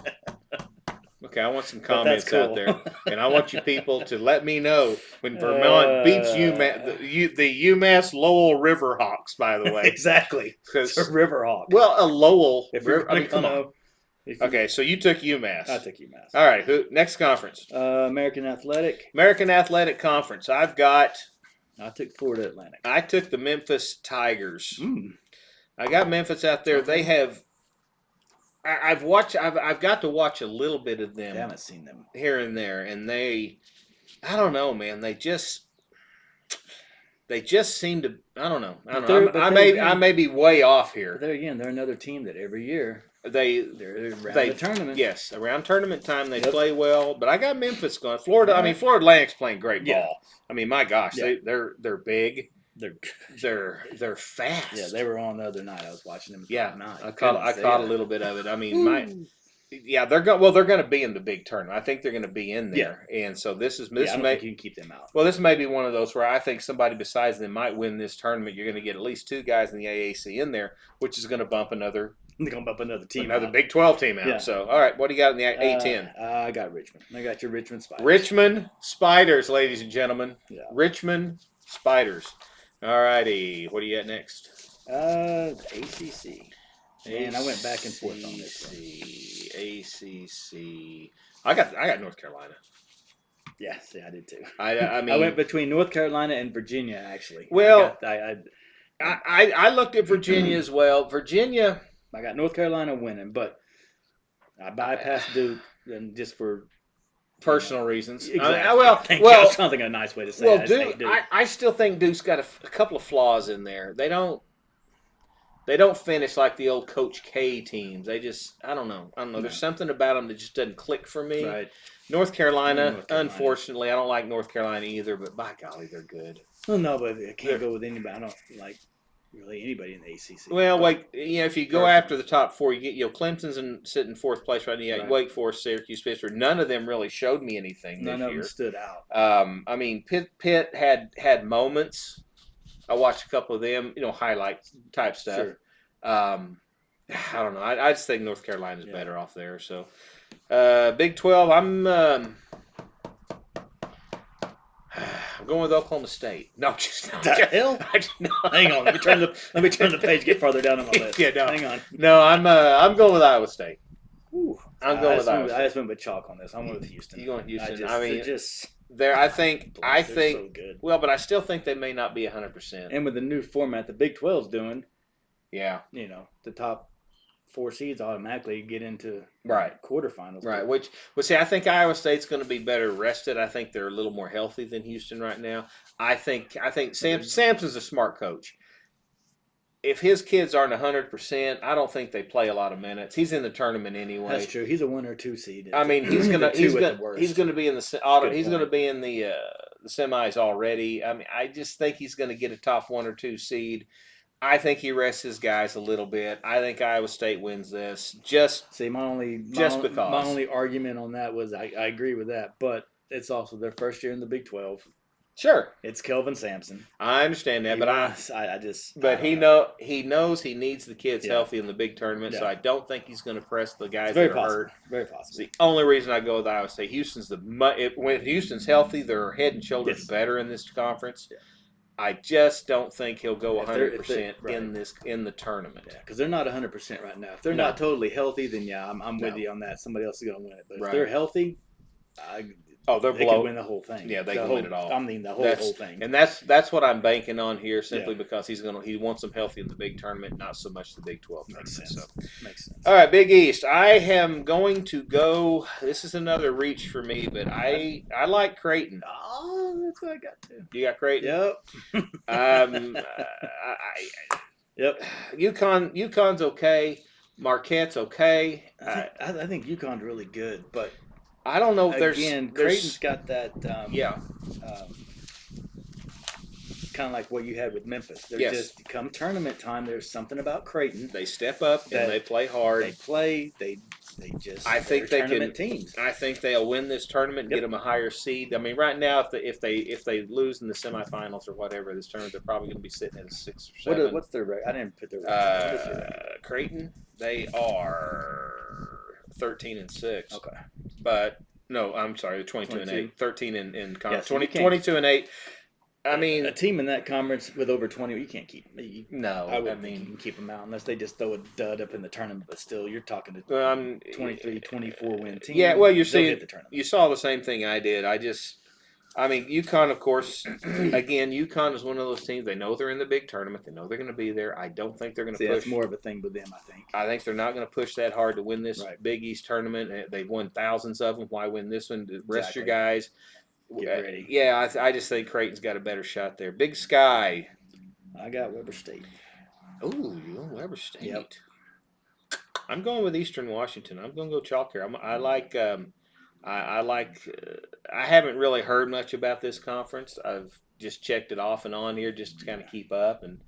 Okay, I want some comments out there, and I want you people to let me know when Vermont beats the UMass Lowell Riverhawks. By the way, exactly, because Riverhawk. Well, a Lowell. Come on. Okay, so you took UMass. I took UMass. All right, next conference? American Athletic Conference. I took Florida Atlantic. I took the Memphis Tigers. I got Memphis out there. They have. I've got to watch a little bit of them. I haven't seen them here and there, and I don't know, man. They just They just seem to. I don't know. But I may be way off But here. there again, they're another team that every year They they're around They the tournament. Yes, around tournament time they Yep. play well, but I got Memphis going. Florida, I mean Yeah. Florida Atlantic's playing great Yeah. ball. I mean, my gosh, Yeah. they're big, They're they're fast. yeah, they were on the other night. I was watching them. Yeah, Night. I caught a little bit of it. I mean, they're going to be in the big tournament. I think they're going to be in there, and so this I don't think you can keep them out. well, this may be one of those where I think somebody besides them might win this tournament. You're going to get at least 2 guys in the AAC in there, which is going to bump another They're gonna bump another team, another out. Big 12 team out. Yeah. So, all right, what do you got in the A10? I got Richmond. I got your Richmond Spiders. Richmond Spiders, ladies and gentlemen. Yeah. Richmond Spiders. All righty, what do you got next? ACC. And I went back and forth on this one. ACC. I got North Carolina. Yeah, see, I did too. I mean, I went between North Carolina and Virginia, actually. Well, I I looked at Virginia as well. Virginia. got North Carolina winning, but I bypassed Duke and just for Personal reasons. Exactly. Well, I was trying to think of a nice way to say well, it. Duke. I still think Duke's got a couple of flaws in there. They don't finish like the old Coach K teams. They just I don't know. No. There's something about them that just doesn't click for me. Right. North Carolina, North Carolina. Unfortunately, I don't like North Carolina either. But by golly, they're good. Well, no, but I can't go with anybody. I don't like really anybody in the ACC. Well, But if you go after the top 4, you get Clemson's and sitting 4th place right now. You got Right. Wake Forest, Syracuse, Pittsburgh. None of them really showed me anything none this of year. them stood out. I mean, Pitt had moments. I watched a couple of them, highlight type stuff. Sure. I don't know. I just think North Carolina's Yeah. better off there. So, Big 12, I'm going with Oklahoma State. No, just The hell? no. Hang on. Let me turn the page. Get farther down on my list. Yeah, no. Hang on. No, I'm going with Iowa State. Ooh. I'm going with Iowa I State. just went with chalk on this. I'm going with Houston. You going with Houston? They're just I think they're so good. well, but I still think they may not be 100%. And with the new format the Big 12's doing, Yeah. the top 4 seeds automatically get into Right. quarterfinals. Right, which see, I think Iowa State's going to be better rested. I think they're a little more healthy than Houston right now. I think Sampson's a smart coach. If his kids aren't 100%, I don't think they play a lot of minutes. He's in the tournament anyway. That's true. He's a 1 or 2 seed. I mean, he's gonna Two at the worst. he's gonna be in the Good he's point. gonna be in the semis already. I mean, I just think he's gonna get a top 1 or 2 seed. I think he rests his guys a little bit. I think Iowa State wins this. See, my only argument on that was I agree with that, but it's also their first year in the Big 12. Sure, It's Kelvin Sampson. I understand that, but he knows he needs the kids Yeah. healthy in the big tournament. So Yeah. I don't think he's going to press the guys It's very that are possible. hurt. Very It's possible. the only reason I go with Iowa State. When Houston's healthy, they're head and shoulders Yes. better in this conference. Yeah. I just don't think he'll go If they're- 100% right. in the tournament. Yeah, because they're not 100% right now. If they're No. not totally healthy, then yeah, I'm with No. you on that. Somebody else is going to win it. But Right. if they're healthy, Oh, they're they below. can win the whole thing. Yeah, they The can whole, win it all. I mean, the whole thing. And that's what I'm banking on here, simply Yeah. because he wants them healthy in the big tournament, not so much the Big 12 Makes tournament. sense. So. Makes sense. All right, Big East. I am going to go. This is another reach for me, but I like Creighton. Oh, that's what I got too. You got Creighton. Yep. Yep. UConn's okay. Marquette's okay. I think UConn's really good, but I don't know if again, there's Creighton's got that. yeah. Kind of like what you had with Memphis. They're Yes. just come tournament time. There's something about Creighton. They step up That- and they play hard. They play. They just. I think they're they tournament can. teams. I think they'll win this tournament and Yep. get them a higher seed. I mean, right now, if they lose in the semifinals or whatever this tournament, they're probably going to be sitting at a 6 or 7. What's their record? I didn't put their record. What is their record? Creighton, they are 13-6. Okay. But no, I'm sorry, 22 and 8. 22. 13 in Yeah, conference. so you 20, can't- 22 and 8. I mean, a team in that conference with over 20, you can't keep. no. I I wouldn't think you mean, can keep them out unless they just throw a dud up in the tournament. But still, you're talking to well, I'm 23, 24 win team. Yeah, well, you're They'll seeing hit the tournament. you saw the same thing I did. I mean, UConn, of course. Again, UConn is one of those teams. They know they're in the big tournament. They know they're going to be there. I don't think they're going to See, push. that's more of a thing with them, I think. I think they're not going to push that hard to win this Right. Big East tournament. They've won thousands of them. Why win this one? Rest your Exactly. guys. Get ready. Yeah, I just think Creighton's got a better shot there. Big Sky. I got Weber State. Ooh, you going Weber State? Yep. I'm going with Eastern Washington. I'm going to go chalk here. I like. I like. I haven't really heard much about this conference. I've just checked it off and on here just to kind of keep up. And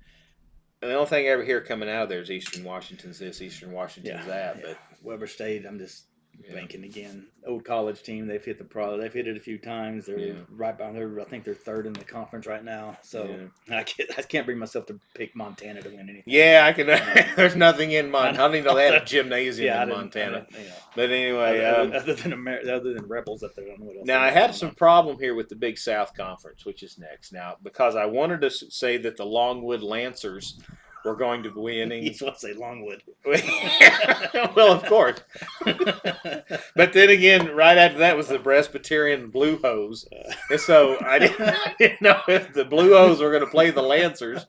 the only thing I ever hear coming out of there is Eastern Washington's this, Eastern Washington's that. Yeah. But Weber State, I'm just banking again. Old college team, they've hit they've hit it a few times. They're right behind there. I think they're third in the conference right now. So I can't bring myself to pick Montana to win anything. Yeah, I can. There's nothing in Montana. I don't even know they had a gymnasium in Montana. But anyway, other than Rebels up there, I don't know what else. Now I had some problem here with the Big South Conference, which is next. Now because I wanted to say that the Longwood Lancers were going to be winning. You just want to say Longwood. Well, of course. But then again, right after that was the Presbyterian Blue Hose. And so I didn't know if the Blue Hose were going to play the Lancers.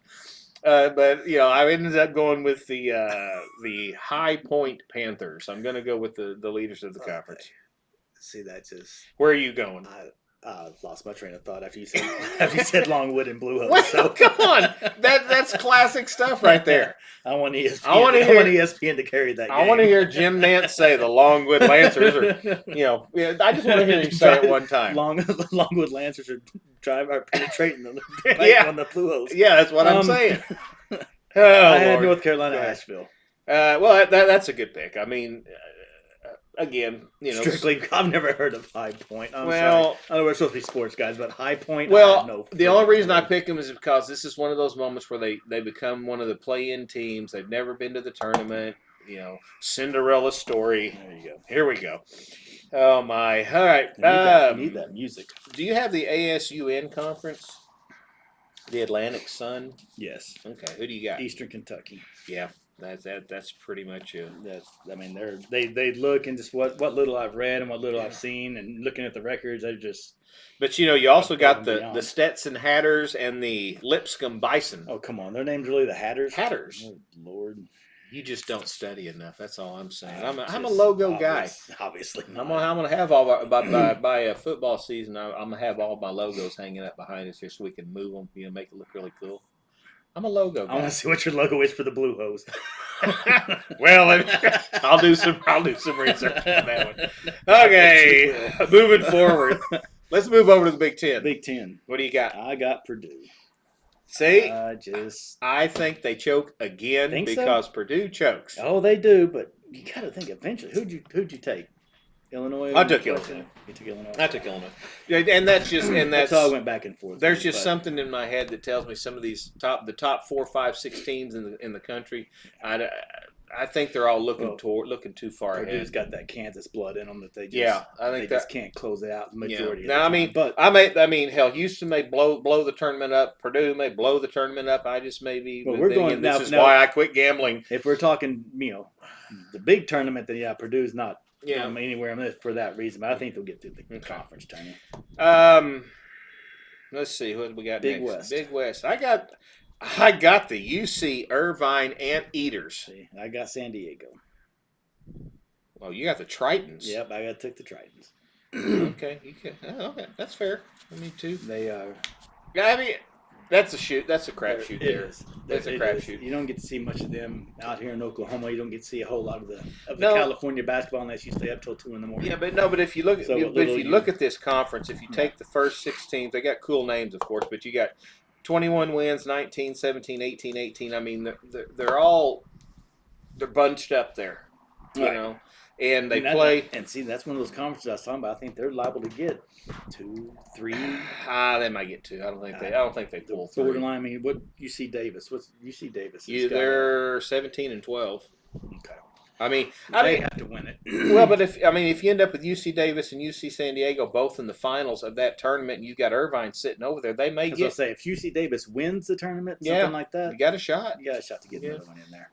But, I ended up going with the High Point Panthers. I'm going to go with the leaders of the conference. See, that's just... Where are you going? I've lost my train of thought after you said Longwood and Blue Hose. Well, so. Come on, that's classic stuff right there. I want ESPN. I want ESPN to carry that game. I want to hear Jim Nance say the Longwood Lancers, or I just want to hear him say it one time. Longwood Lancers are penetrating on the Blue Hose. Yeah, that's what I'm saying. I had North Carolina, Asheville. Well, that's a good pick. I mean. Again, strictly, I've never heard of High Point. I'm sorry. I know we're supposed to be sports guys, but High Point. Well, the only reason I pick them is because this is one of those moments where they become one of the play-in teams. They've never been to the tournament. Cinderella story. There you go. Here we go. Oh my! All right, I need that music. Do you have the ASUN conference? The Atlantic Sun. Yes. Okay. Who do you got? Eastern Kentucky. Yeah. That's pretty much it. They look and just what little I've read and what little I've seen and looking at the records, they just. But you also got the Stetson Hatters and the Lipscomb Bison. Oh come on, their name's really the Hatters. Hatters. Oh, Lord, you just don't study enough. That's all I'm saying. I'm a logo guy. Obviously, I'm gonna have all by a football season. I'm gonna have all my logos hanging up behind us here so we can move them. Make it look really cool. I'm a logo guy. I want to see what your logo is for the Blue Hose. Well, I'll do some research on that one. Okay, moving forward. Let's move over to the Big Ten. Big Ten. What do you got? I got Purdue. See, I think they choke again because Purdue chokes. Oh, they do, but you got to think eventually. Who'd you take? Illinois. I took Illinois. You took Illinois. I took Illinois, and that's all I went back and forth. There's just something in my head that tells me some of these top 4, 5, 6 teams in the country. I think they're all looking too far ahead. Purdue's got that Kansas blood in them that they just they just can't close it out the majority. Now, of the time. I mean, hell, Houston may blow the tournament up. Purdue may blow the tournament up. I just maybe. Well, we're going this is why I quit gambling. If we're talking, the big tournament, then Purdue's not. Anywhere for that reason, but I think they'll get through the conference tournament. Let's see what we got Big next. West. Big West. I got the UC Irvine Anteaters. See, I got San Diego. Well, you got the Tritons. Yep, I took the Tritons. Okay, okay, that's fair. Me too. They are. I mean, that's a crapshoot there. That's a crapshoot. You don't get to see much of them out here in Oklahoma. You don't get to see a whole lot of the California basketball unless you stay up till 2 a.m. Yeah, but if you look look at this conference, if you take the first 6 teams, they got cool names, of course, but you got 21 wins, 19, 17, 18, 18. I mean, they're bunched up there, you and they play. And see, that's one of those conferences I was talking about. I think they're liable to get 2, 3. They might get 2. I don't think they pull 3. Borderline. I mean, what UC Davis? What's UC Davis? They're 17 and 12. Okay. I mean, they have to win it. Well, but if you end up with UC Davis and UC San Diego both in the finals of that tournament, and you've got Irvine sitting over there, they may get. I'll say if UC Davis wins the tournament, something like that, you got a shot. You got a shot to get another one in there.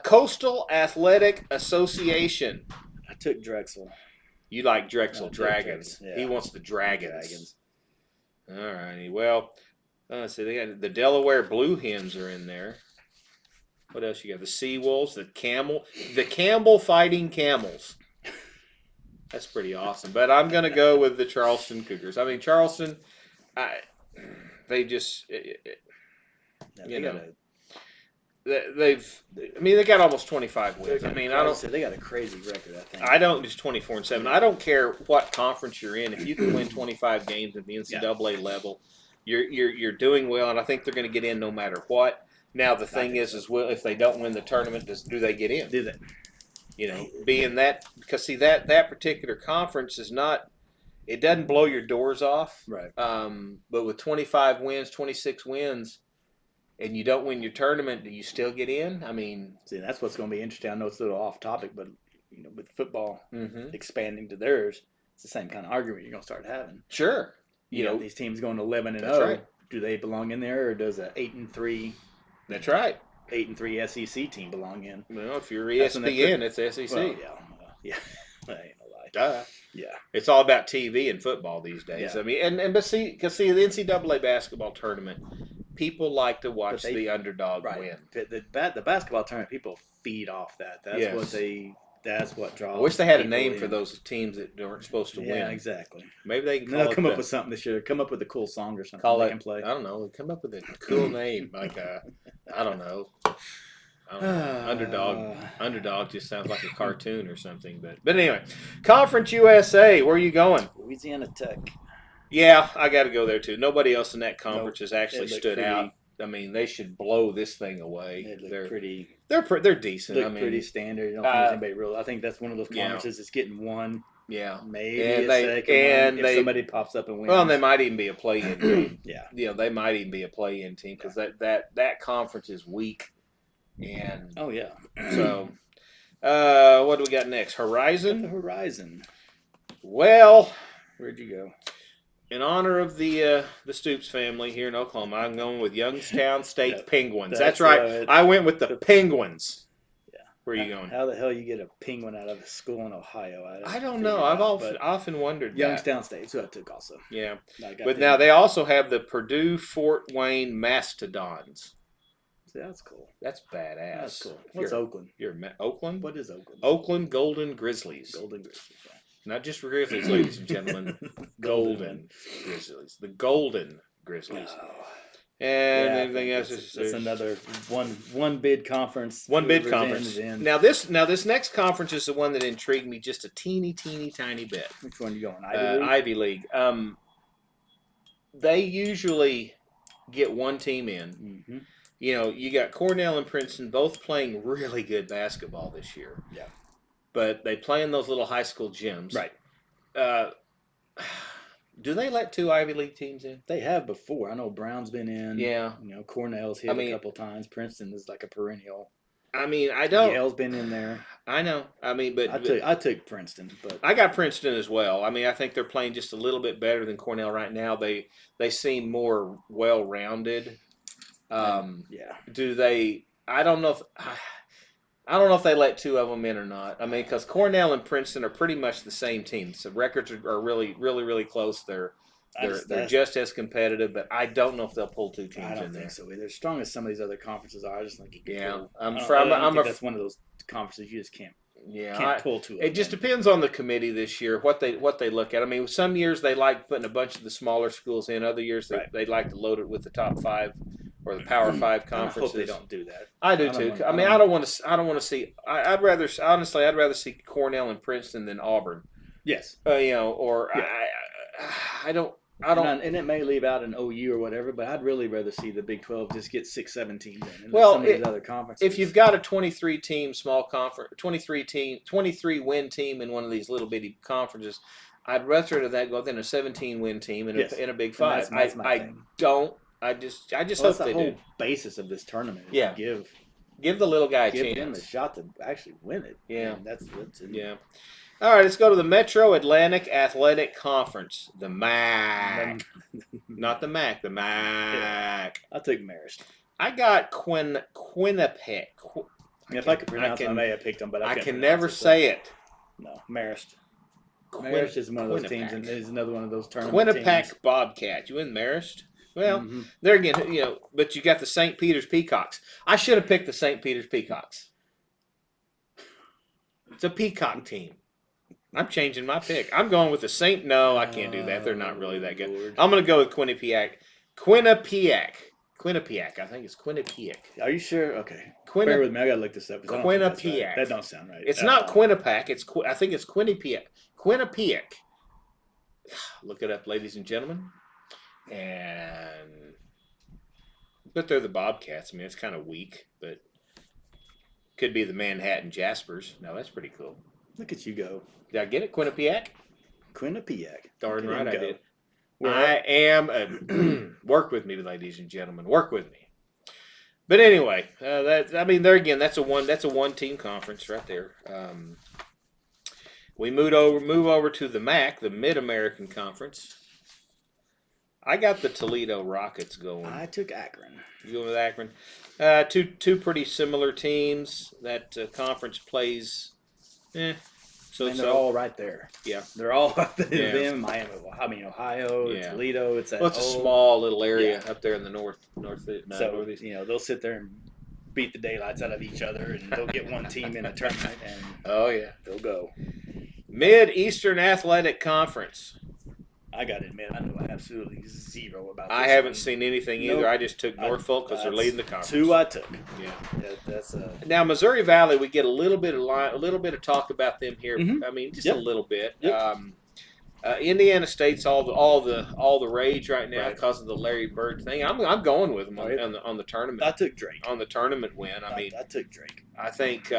Coastal Athletic Association. I took Drexel. You like Drexel Dragons? Yeah. He wants the Dragons. All righty. Well, let's see. They got the Delaware Blue Hens are in there. What else you got? The Seawolves, the Campbell Fighting Camels. That's pretty awesome. But I'm going to go with the Charleston Cougars. I mean, Charleston, they just, you know, they got almost 25 wins. I mean, I don't. They got a crazy record. I think. I don't just 24-7. I don't care what conference you're in. If you can win 25 games at the NCAA level, you're doing well, and I think they're going to get in no matter what. Now the thing is well, if they don't win the tournament, do they get in? Do they? You know, being that because see that particular conference is not. It doesn't blow your doors off. Right. But with 25 wins, 26 wins, and you don't win your tournament, do you still get in? I mean, see, that's what's going to be interesting. I know it's a little off topic, but with football expanding to theirs, it's the same kind of argument you're going to start having. Sure. You know, these teams going 11-0. Right. Do they belong in there, or does a 8-3? That's right. 8-3 SEC team belong in? Well, if you're ESPN, it's SEC. Well, yeah. That ain't no lie. Duh. Yeah. It's all about TV and football these days. Yeah. I mean, but see, because the NCAA basketball tournament, people like to watch the underdog win. The basketball tournament, people feed off that. That's what draws. I wish they had a name for those teams that weren't supposed to win. Yeah, exactly. Maybe they can they'll come up with something this year. Come up with a cool song or something they can play. I don't know. Come up with a cool name like I don't know. Underdog. Underdog just sounds like a cartoon or something. But anyway, Conference USA. Where are you going? Louisiana Tech. Yeah, I got to go there too. Nobody else in that conference has actually stood out. I mean, they should blow this thing away. They're pretty. They're decent. I mean, pretty standard. I don't think there's anybody real. I think that's one of those conferences that's getting one. Yeah, maybe a second one if somebody pops up and wins. Well, and they might even be a play-in team. Yeah, they might even be a play-in team because that conference is weak. And so, what do we got next? Horizon. The Horizon. Well, where'd you go? In honor of the Stoops family here in Oklahoma, I'm going with Youngstown State Penguins. That's right. I went with the Penguins. Yeah. Where are you going? How the hell you get a penguin out of a school in Ohio? I don't know. I've often wondered. Youngstown State. So I took also. Yeah. But now they also have the Purdue Fort Wayne Mastodons. See, that's cool. That's badass. That's cool. What's Oakland? Oakland? What is Oakland? Oakland Golden Grizzlies. Golden Grizzlies. Not just Grizzlies, ladies and gentlemen. Golden Grizzlies. The Golden Grizzlies. Oh. And everything else is that's another one bid conference. One bid conference. Now this next conference is the one that intrigued me just a teeny tiny bit. Which one are you going? Ivy League. They usually get one team in. Mm-hmm. You know, you got Cornell and Princeton both playing really good basketball this year. Yeah. But they play in those little high school gyms. Right. Do they let two Ivy League teams in? They have before. I know Brown's been in. Yeah. Cornell's hit a couple times. Princeton is like a perennial. I mean, I don't. Yale's been in there. I know. I mean, but I took Princeton, but I got Princeton as well. I mean, I think they're playing just a little bit better than Cornell right now. They seem more well-rounded. Do they? I don't know if they let two of them in or not. I mean, because Cornell and Princeton are pretty much the same team. So records are really, really, really close. They're just as competitive, but I don't know if they'll pull two teams in there. I don't think so either. As strong as some of these other conferences are, I just think that's one of those conferences you just can't. Yeah, can't pull two. It just depends on the committee this year what they look at. I mean, some years they like putting a bunch of the smaller schools in. Other years they like to load it with the top five or the Power Five conferences. I hope they don't do that. I do too. I don't want to see. I'd rather see Cornell and Princeton than Auburn. Yes. I don't. And it may leave out an OU or whatever, but I'd really rather see the Big 12 just get 6-7 teams in. Well, some of these other conferences. If you've got a 23-team small conference, 23-win team in one of these little bitty conferences, I'd rather that go than a 17-win team in a Big Five. That's my thing. I just hope that's they the whole do. Basis of this tournament. Is give the little guy a chance. Give him the shot to actually win it. Yeah, that's yeah. All right, let's go to the Metro Atlantic Athletic Conference, the MAC. Not the MAC, the MAC. I took Marist. I got Quinnipiac. If I could pronounce it, I may have picked them, but I can never say it. No, Marist. Marist is one of those teams, and is another one of those tournament Quinnipiac teams. Bobcats. You in Marist? Well, there again, but you got the St. Peter's Peacocks. I should have picked the St. Peter's Peacocks. It's a peacock team. I'm changing my pick. I'm going with the Saint. No, I can't do that. They're not really that good. Lord. I'm going to go with Quinnipiac. Quinnipiac. I think it's Quinnipiac. Are you sure? Okay. Bear with me. I gotta look this up. 'Cause I don't think that's right. Quinnipiac. That don't sound right. It's not Quinnipiac. I think it's Quinnipiac. Quinnipiac. Look it up, ladies and gentlemen. And but they're the Bobcats. I mean, it's kind of weak, but could be the Manhattan Jaspers. No, that's pretty cool. Look at you go. Did I get it? Quinnipiac? Quinnipiac. Darn right I did. Well, I am work with me, ladies and gentlemen. Work with me. But anyway, that's a one team conference right there. We move over to the MAC, the Mid American Conference. I got the Toledo Rockets going. I took Akron. You going with Akron? Two pretty similar teams. That conference plays. So And they're all right there. Yeah, they're all up there. Them, Miami, Ohio, Toledo. It's a small little area up there in the northeast. So they'll sit there and beat the daylights out of each other, and they'll get one team in a tournament, and they'll go. Mid-Eastern Athletic Conference. I got to admit, I know absolutely zero about this. I haven't seen anything either. I just took Norfolk because they're leading the conference. Two I took. Yeah, that's now Missouri Valley. We get a little bit of talk about them here. Mm-hmm. I mean, just a little bit. Yep. Indiana State's all the rage right now because of the Larry Bird thing. I'm going with them on the tournament. I took Drake on the tournament win. I took Drake. I think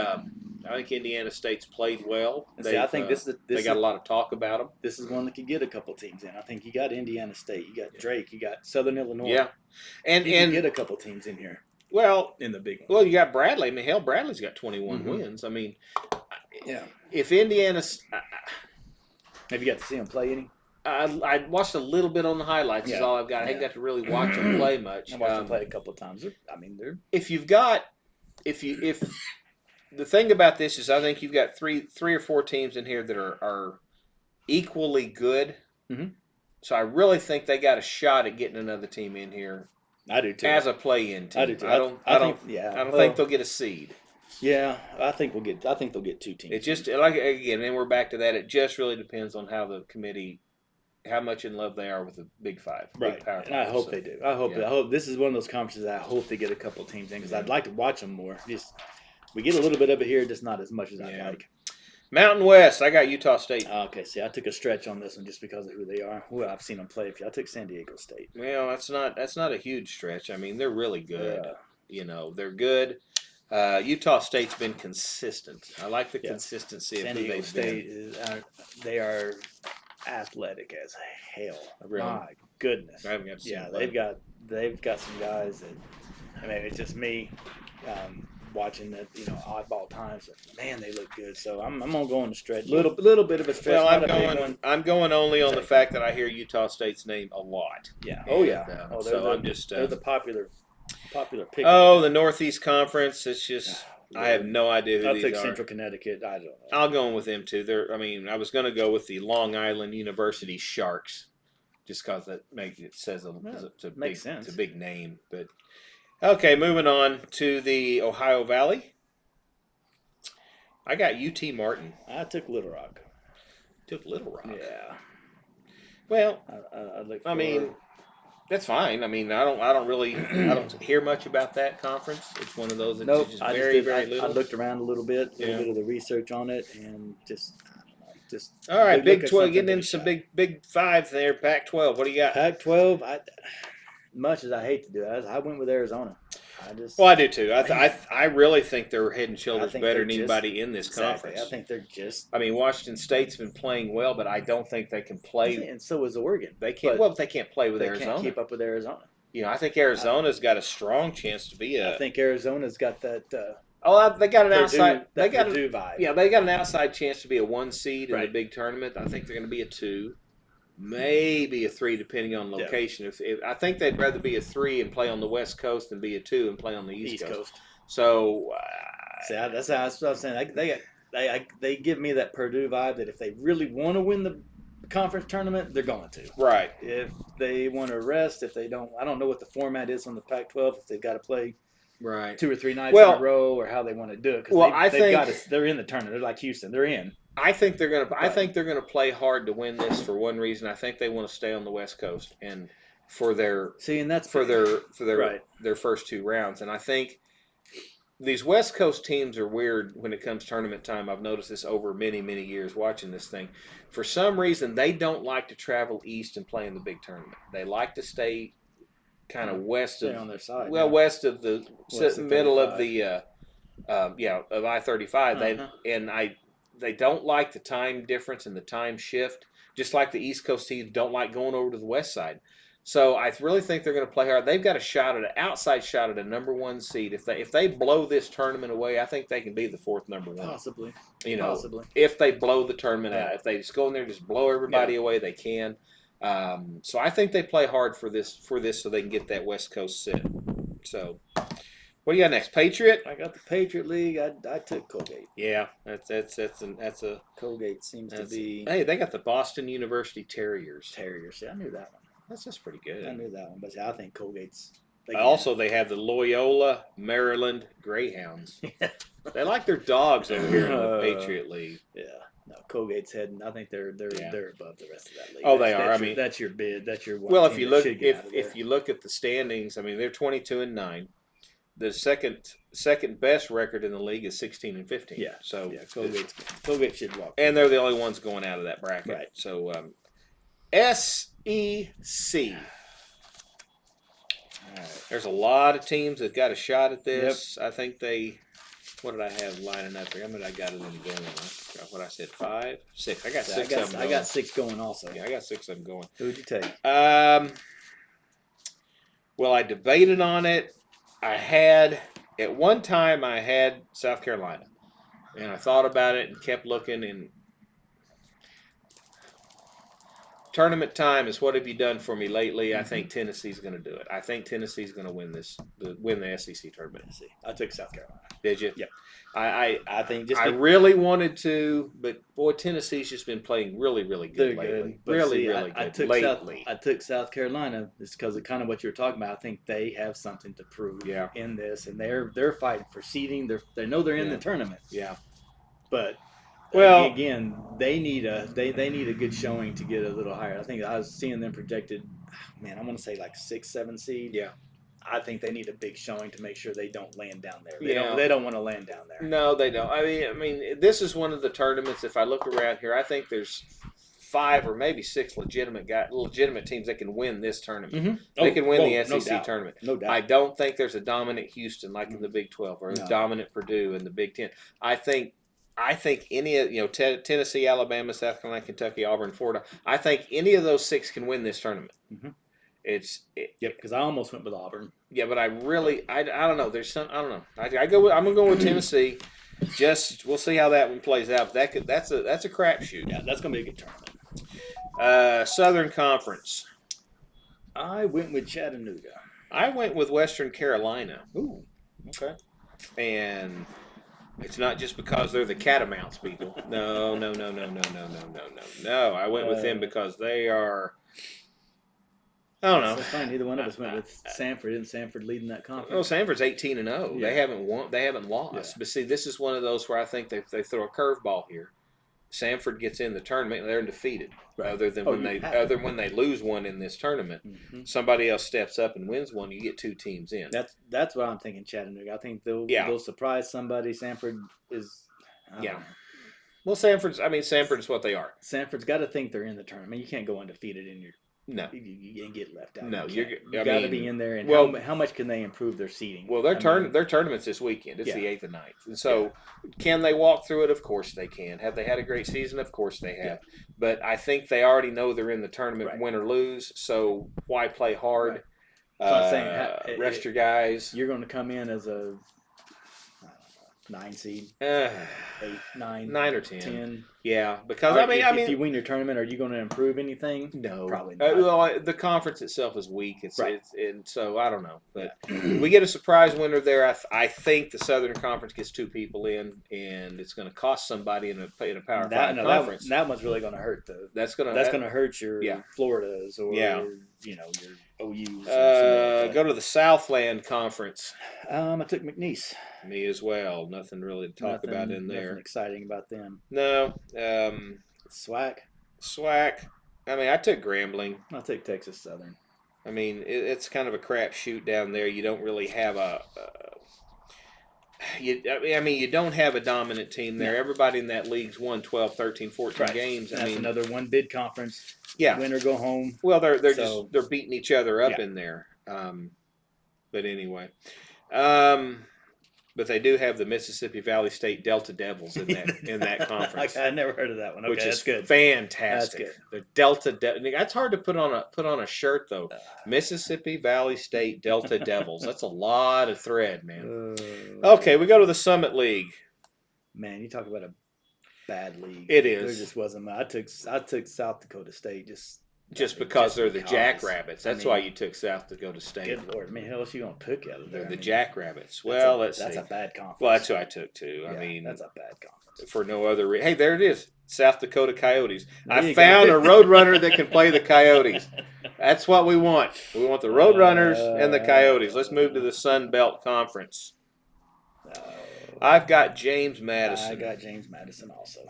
Indiana State's played well. I think they got a lot of talk about them. This is one that could get a couple teams in. I think you got Indiana State, you got Drake, you got Southern Illinois. Yeah, and get a couple teams in here. Well, in the big one. Well, you got Bradley. I mean, hell, Bradley's got 21 wins. I mean, if Indiana's. Have you got to see him play any? I watched a little bit on the highlights. Is all I've got. I haven't got to really watch him play much. I watched him play a couple of times. They're. If the thing about this is, I think you've got three or four teams in here that are equally good. Mm-hmm. So I really think they got a shot at getting another team in here. I do too. As a play-in team. I do too. I don't think they'll get a seed. Yeah, I think they'll get two teams. It just again, and we're back to that. It just really depends on how the committee, how much in love they are with the Big Five, Big Power. And I hope they do. I hope this is one of those conferences that I hope they get a couple teams in because I'd like to watch them more. We get a little bit of it here, just not as much as I like. Mountain West, I got Utah State. Okay, see, I took a stretch on this one just because of who they are. Well, I've seen them play. I took San Diego State. Well, that's not a huge stretch. I mean, they're really good. They're good. Utah State's been consistent. I like the consistency of who they've been. They are athletic as hell. Really? My goodness. I haven't got to see them. They've got some guys that. I mean, it's just me watching the oddball times. Man, they look good. So I'm gonna go on the stretch. Little bit of a stretch. Well, I'm going only on the fact that I hear Utah State's name a lot. Yeah. They're the popular pick. Oh, the Northeast Conference. It's just I have no idea who these are. I'll take Central Connecticut. I don't know. I'll go with them too. I was going to go with the Long Island University Sharks, just because it says it's a big name. But okay, moving on to the Ohio Valley. I got UT Martin. I took Little Rock. Took Little Rock. Yeah. Well, I mean. That's fine. I mean, I don't hear much about that conference. It's one of those that's just very little. I looked around a little bit of the research on it, and all right. Big 12, getting into some big five there. Pac-12. What do you got? Pac-12. Much as I hate to do it, I went with Arizona. I do too. I really think they're head and shoulders better than anybody in this conference. I think they're just. I mean, Washington State's been playing well, but I don't think they can play. And so is Oregon. They can't. Well, they can't play with Arizona. They can't keep up with Arizona. I think Arizona's got a strong chance to be a. I think Arizona's got that. They got an outside. They got a vibe. Yeah, they got an outside chance to be a 1 seed in the big tournament. I think they're going to be a 2. Maybe a 3, depending on location. If I think they'd rather be a 3 and play on the West Coast than be a 2 and play on the East Coast. So, that's what I was saying. They give me that Purdue vibe that if they really want to win the conference tournament, they're going to. Right. If they want to rest, if they don't, I don't know what the format is on the Pac-12. If they've got to play 2 or 3 nights in a row, or how they want to do it. Because they're in the tournament. They're like Houston. They're in. I think they're gonna. I think they're gonna play hard to win this for one reason. I think they want to stay on the West Coast and for their and that's for their right. their first two rounds. And I think these West Coast teams are weird when it comes tournament time. I've noticed this over many years watching this thing. For some reason, they don't like to travel east and play in the big tournament. They like to stay kind of west Stay of on their side. well, west of the West of middle 35. of the of I-35. They don't like the time difference and the time shift. Just like the East Coast teams don't like going over to the west side. So I really think they're going to play hard. They've got a shot at an outside shot at a number one seed. If they blow this tournament away, I think they can be the fourth number one. Possibly. You know, Possibly. if they blow the tournament out, Right. if they just go in there and just blow everybody away, they can. So I think they play hard for this so they can get that West Coast sit. So what do you got next? Patriot? I got the Patriot League. I took Colgate. Yeah, that's a Colgate seems to be Hey, they got the Boston University Terriers. Terriers. Yeah, I knew that one. That's pretty I good. knew that one, but I think Colgate's. Also, they have the Loyola Maryland Greyhounds. They like their dogs over here in the Patriot League. Yeah, no, Colgate's heading. I think they're Yeah. above the rest of that league. Oh, they are. That's your bid. That's your one. Well, if team you that look should get out of there. if you look at the standings, I mean they're 22-9. The second best record in the league is 16-15. Yeah. So yeah, Colgate should walk. and they're the only ones going out of that bracket. Right. So SEC. All right. There's a lot of teams that got a shot at this. I think they. What did I have lining up here? How many I got it in going? I forgot what I said. 5, 6. I got 6 of them. I got 6 going also. Yeah, I got 6 of them going. Who'd you take? Well, I debated on it. At one time I had South Carolina, and I thought about it and kept looking. And tournament time is what have you done for me lately? I think Tennessee's going to do it. I think Tennessee's going to win the SEC tournament. I took South Carolina. Did you? Yep. I think I really wanted to, but boy, Tennessee's just been playing really good They're lately. good. But Really I good took lately. I took South Carolina just because of kind of what you were talking about. I think they have something to prove Yeah. in this, and they're fighting for seeding. They know they're in the tournament, Yeah. but Well- again, they need a good showing to get a little higher. I think I was seeing them projected. Man, I want to say like 6, 7 seed. Yeah. I think they need a big showing to make sure they don't land down there. Yeah. They don't want to land down there. No, they don't. I mean, this is one of the tournaments. If I look around here, I think there's 5 or maybe 6 legitimate teams that can win this tournament. Mm-hmm. They can win the SEC tournament. No doubt. I don't think there's a dominant Houston like in the Big 12 or a No. dominant Purdue in the Big 10. I think any of Tennessee, Alabama, South Carolina, Kentucky, Auburn, Florida. I think any of those 6 can win this tournament. Mm-hmm. Yep, because I almost went with Auburn. Yeah, but I don't know. There's some I don't know. I'm gonna go with Tennessee. We'll see how that one plays out. That's a crapshoot. Yeah, that's gonna be a good tournament. Southern Conference. I went with Chattanooga. I went with Western Carolina. Ooh, okay. And it's not just because they're the Catamounts people. No. I went with them because they are. I don't know. That's fine. Neither one of us went with Sanford. Isn't Sanford leading that conference? Well, Sanford's 18-0. Yeah. They haven't won. They haven't lost. Yeah. But see, this is one of those where I think they throw a curveball here. Sanford gets in the tournament and they're undefeated. Right. Other than when they lose one in this tournament, Mm-hmm. somebody else steps up and wins one. You get 2 teams in. That's what I'm thinking. Chattanooga. I think they'll surprise somebody. Sanford is. I don't know. Well, Sanford is what they are. Sanford's got to think they're in the tournament. You can't go undefeated in your. No. You get left out. No, you I got to mean, be in there. And well- how much can they improve their seating? Well, their tournament's this weekend. It's Yeah. the 8th and 9th. And so, can they walk through it? Of course they can. Have they had a great season? Of course they have. But I think they already know they're in the tournament, Right. win or lose. So why play hard? Right. So I'm saying, rest your guys. You're going to come in as a 9 seed, 8, 9, 9 or 10. 10. Yeah, because if you win your tournament, are you going to improve anything? no, Probably not. well, the conference itself is weak. It's Right. and so I don't know, but we get a surprise winner there. I think the Southern Conference gets 2 people in, and it's going to cost somebody in a Power 5 conference. That one's really going to hurt That's going to hurt your Floridas or Yeah. your OUs. Or go to the Southland Conference. I took McNeese. Me as well. Nothing really to talk about in there. Nothing exciting about them. No, SWAC. SWAC. I mean, I took Grambling. I'll take Texas Southern. I mean, it's kind of a crap shoot down there. You don't really have I mean, you don't have a dominant team there. No. Everybody in that league's won 12, 13, 14 Right. games. That's I mean, another one bid conference. yeah. Win or go home. Well, they're So- they're beating each other up Yeah. in there. But anyway, but they do have the Mississippi Valley State Delta Devils in that conference. I never heard of that one. Okay, Which is that's good. fantastic. That's The Delta that's hard to put on a shirt though. Mississippi Valley State Delta Devils. That's a lot of thread, man. Okay, we go to the Summit League. Man, you talk about a bad league. It is. There just wasn't. I took South Dakota State Just because they're the because. Jackrabbits. That's I mean, why you took South Dakota State. Good Lord, man, how else you gonna pick out of there? They're I the mean, Jackrabbits. Well, let's that's see. a bad conference. Well, that's who I took too. I Yeah, mean, that's a bad conference. for no other reason. Hey, there it is. South Dakota Coyotes. There I you found go. a Roadrunner that can play the Coyotes. That's what we want. We want the Roadrunners and the Coyotes. Let's move to the Sun Belt Conference. I've got James Madison. I got James Madison also.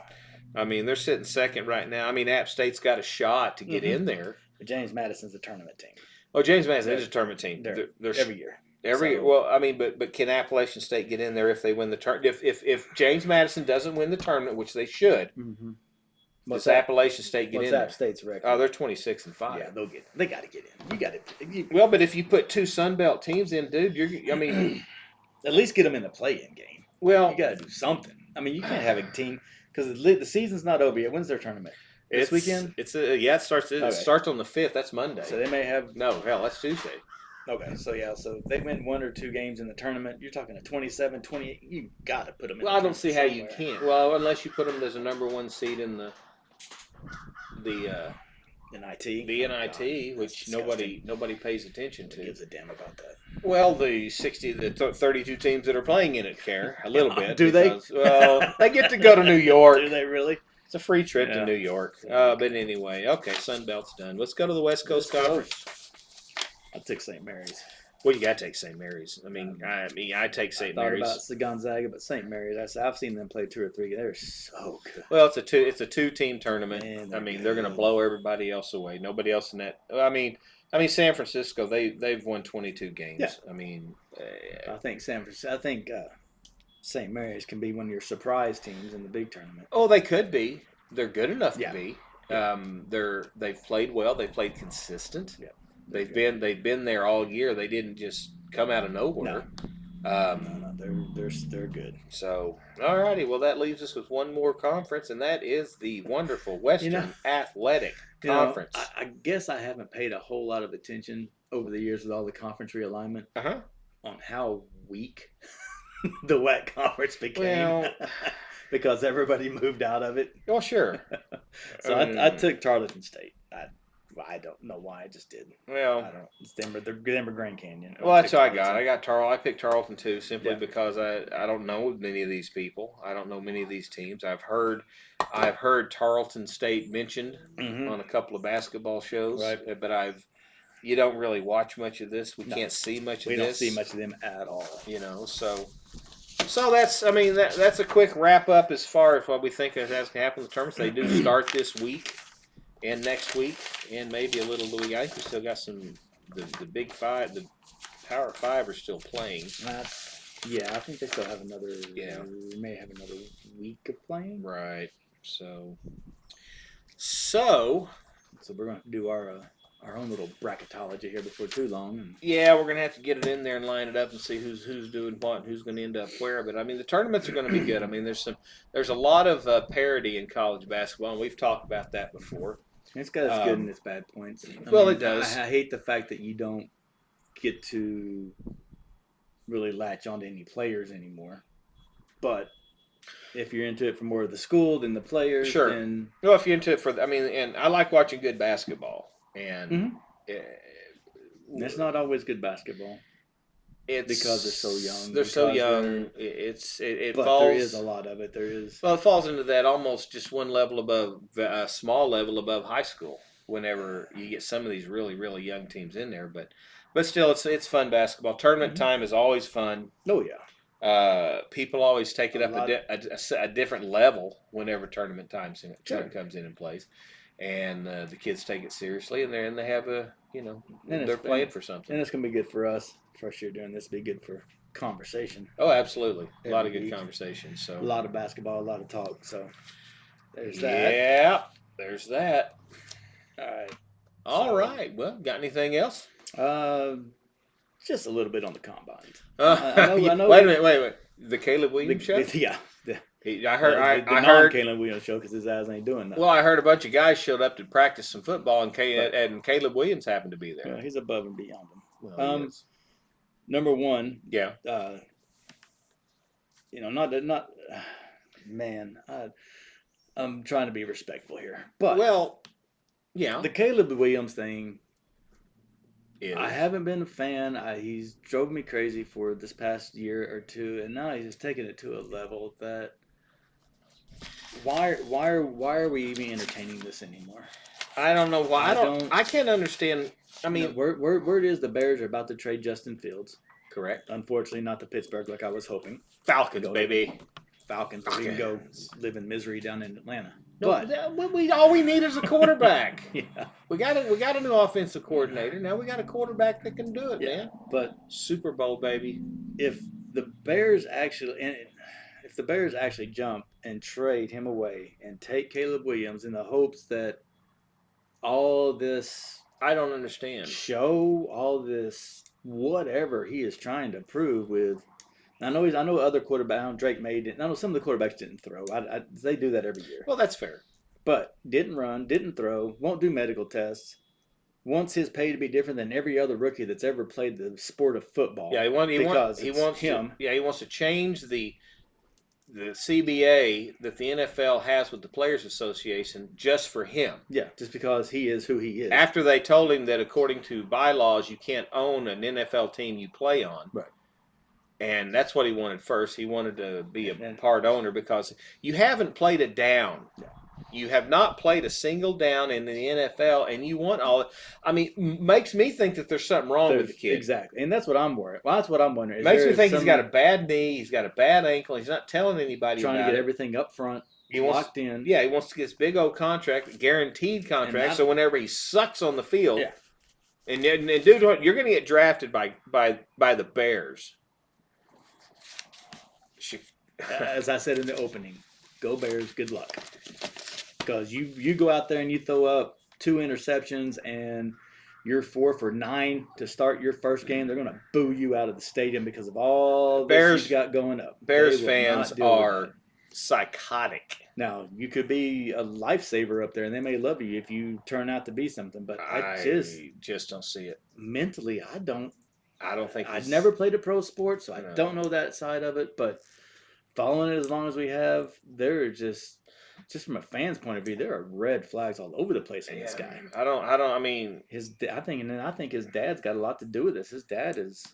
I mean, they're sitting second right now. I mean, App State's got a shot to get in there. But James Madison's a tournament team. Oh, James Madison is a tournament team. They're They're every year. Every well, I mean, but can Appalachian State get in there if they win the tournament? If James Madison doesn't win the tournament, which they should, Mm-hmm. does Appalachian State get What's in App there? State's record? Oh, they're 26-5. Yeah, they'll get. They got to get in. You got to. Well, but if you put two Sun Belt teams in, dude, I mean, At least get them in the play-in game. well, You got to do something. I mean, you can't have a team because the season's not over yet. When's their tournament? This weekend? It starts. It Okay. starts on the 5th. That's Monday. So they may have. No, hell, that's Tuesday. Okay, so yeah, so if they win 1 or 2 games in the tournament, you're talking a 27, 28. You got to put them in. Well, the I don't see how you tournament can't. Well, unless you put them as a number 1 seed in the somewhere. NIT. the NIT, Oh, which that's nobody pays attention Who to. gives a damn about that? Well, the 32 teams that are playing in it care a little bit. Do they? because, well, they get to go to New York. Do they really? It's a free trip Yeah. to New York. Yeah. But anyway, okay, Sun Belt's done. Let's go to the West Coast West Conference. I took St. Mary's. Well, you got to take St. Mary's. I take St. I thought Mary's. about the Gonzaga, but St. Mary's. I've seen them play 2 or 3. They're so good. Well, it's a 2-team tournament. Man, I mean, they're they're going to good. blow everybody else away. Nobody else in that. I mean, San Francisco. They've won 22 games. Yeah. I mean, I think St. Mary's can be one of your surprise teams in the big tournament. oh, they could be. They're good enough Yeah. to be. They've played well. They played consistent. Yeah. They've been there all year. They didn't just come out of nowhere. No, they're good. So, all righty. Well, that leaves us with one more conference, and that is the wonderful Western Athletic Conference. I guess I haven't paid a whole lot of attention over the years with all the conference realignment Uh-huh. on how weak the WAC conference became. Well, because everybody moved out of it. well, sure. So I took Tarleton State. I don't know why. I just did. I Well, don't. It's Denver Grand Canyon. well, that's took what I got. Tarleton. I picked Tarleton too, simply Yeah. because I don't know many of these people. I don't know many of these teams. I've heard Tarleton State mentioned Mhm. on a couple of basketball shows, Right. but you don't really watch much of this. We No. can't see much of We this. don't see much of them at all. So that's that's a quick wrap up as far as what we think has going to happen in the tournaments. They do start this week and next week, and maybe a little Louis. I think we still got the Big Five, the Power Five are still playing. Yeah, I think they still have another. Yeah. May have another week of playing. Right. So So we're going to do our own little bracketology here before too long. And yeah, we're gonna have to get it in there and line it up and see who's doing what and who's going to end up where. But I mean, the tournaments are going to be good. I mean, there's a lot of parity in college basketball, and we've talked about that before. it's got its good and its bad points. It does. I hate the fact that you don't get to really latch onto any players anymore. But if you're into it for more of the school than the players, Sure. then Well, if you're into it and I like watching good basketball, and Mhm. uh, it's not always good basketball. it's because they're so young, They're so because young. It But falls. there is a lot of it. There is. Well, it falls into that almost just one level above, a small level above high school. Whenever you get some of these really, really young teams in there, but still, it's fun basketball. Tournament Mhm. time is always fun. Oh yeah. People always take it A up lot- a different level whenever tournament time Sure. comes in and plays, and the kids take it seriously, and they have a And they're playing for something. And it's gonna be good for us. First year doing this, be good for conversation. Oh, absolutely, a lot of Every good week. conversations. So A lot of basketball, a lot of talk. So there's that. yeah, there's that. All right. All right. Well, got anything else? Just a little bit on the combines. I know- Wait a minute. The Caleb Williams show. Yeah. I heard. The I heard. Caleb Williams show because his ass ain't doing nothing. Well, I heard a bunch of guys showed up to practice some football, and Caleb Williams happened to be there. Yeah, he's above and beyond them. Well, he is. Number one, Yeah. not man. I'm trying to be respectful here, but Well, yeah. the Caleb Williams thing, is. I haven't been a fan. He's drove me crazy for this past year or two, and now he's taken it to a level that why are we even entertaining this anymore? I don't know why. I don't- I can't understand. I mean, word is the Bears are about to trade Justin Fields. correct. Unfortunately, not to Pittsburgh like I was hoping. Falcons, Go. baby. Falcons, so we can go live in misery down in Atlanta. No, But all we need is a quarterback. yeah, we got a new offensive coordinator. Now we got a quarterback that can do it, yeah. man. But Super Bowl, baby. if the Bears actually jump and trade him away and take Caleb Williams in the hopes that all this I don't understand. show, all this whatever he is trying to prove with. I know other quarterbacks. Drake May didn't. I know some of the quarterbacks didn't throw. They do that every year. Well, that's fair. But didn't run, didn't throw, won't do medical tests. Wants his pay to be different than every other rookie that's ever played the sport of football. Yeah, he wants to change the CBA that the NFL has with the Players Association just for him. Yeah, just because he is who he is. After they told him that according to bylaws you can't own an NFL team you play on. Right. And that's what he wanted first. He wanted to be a part owner because you haven't played a down. Yeah. You have not played a single down in the NFL, and you want all. I mean, makes me think that there's something wrong with the kid. Exactly, and that's what I'm worried. Well, that's what I'm wondering. Makes me think he's got a bad knee. He's got a bad ankle. He's not telling anybody. Trying about to get it. everything up front, locked in. Yeah, he wants to get this big old contract, guaranteed contract. So whenever he sucks on the field, Yeah. and dude, you're going to get drafted by the Bears. As I said in the opening, go Bears, good luck. Because you go out there and you throw up 2 interceptions and you're 4 for 9 to start your first game, they're going to boo you out of the stadium because of all this you got going up. Bears They will fans not deal with are that. psychotic. Now, you could be a lifesaver up there and they may love you if you turn out to be something, but I just don't see it. mentally, I don't. I don't think I've never played a pro sport, so I No. don't know that side of it, but following it as long as we have, there are just from a fan's point of view, there are red flags all over the place on this guy. I mean, I think his dad's got a lot to do with this. His dad is.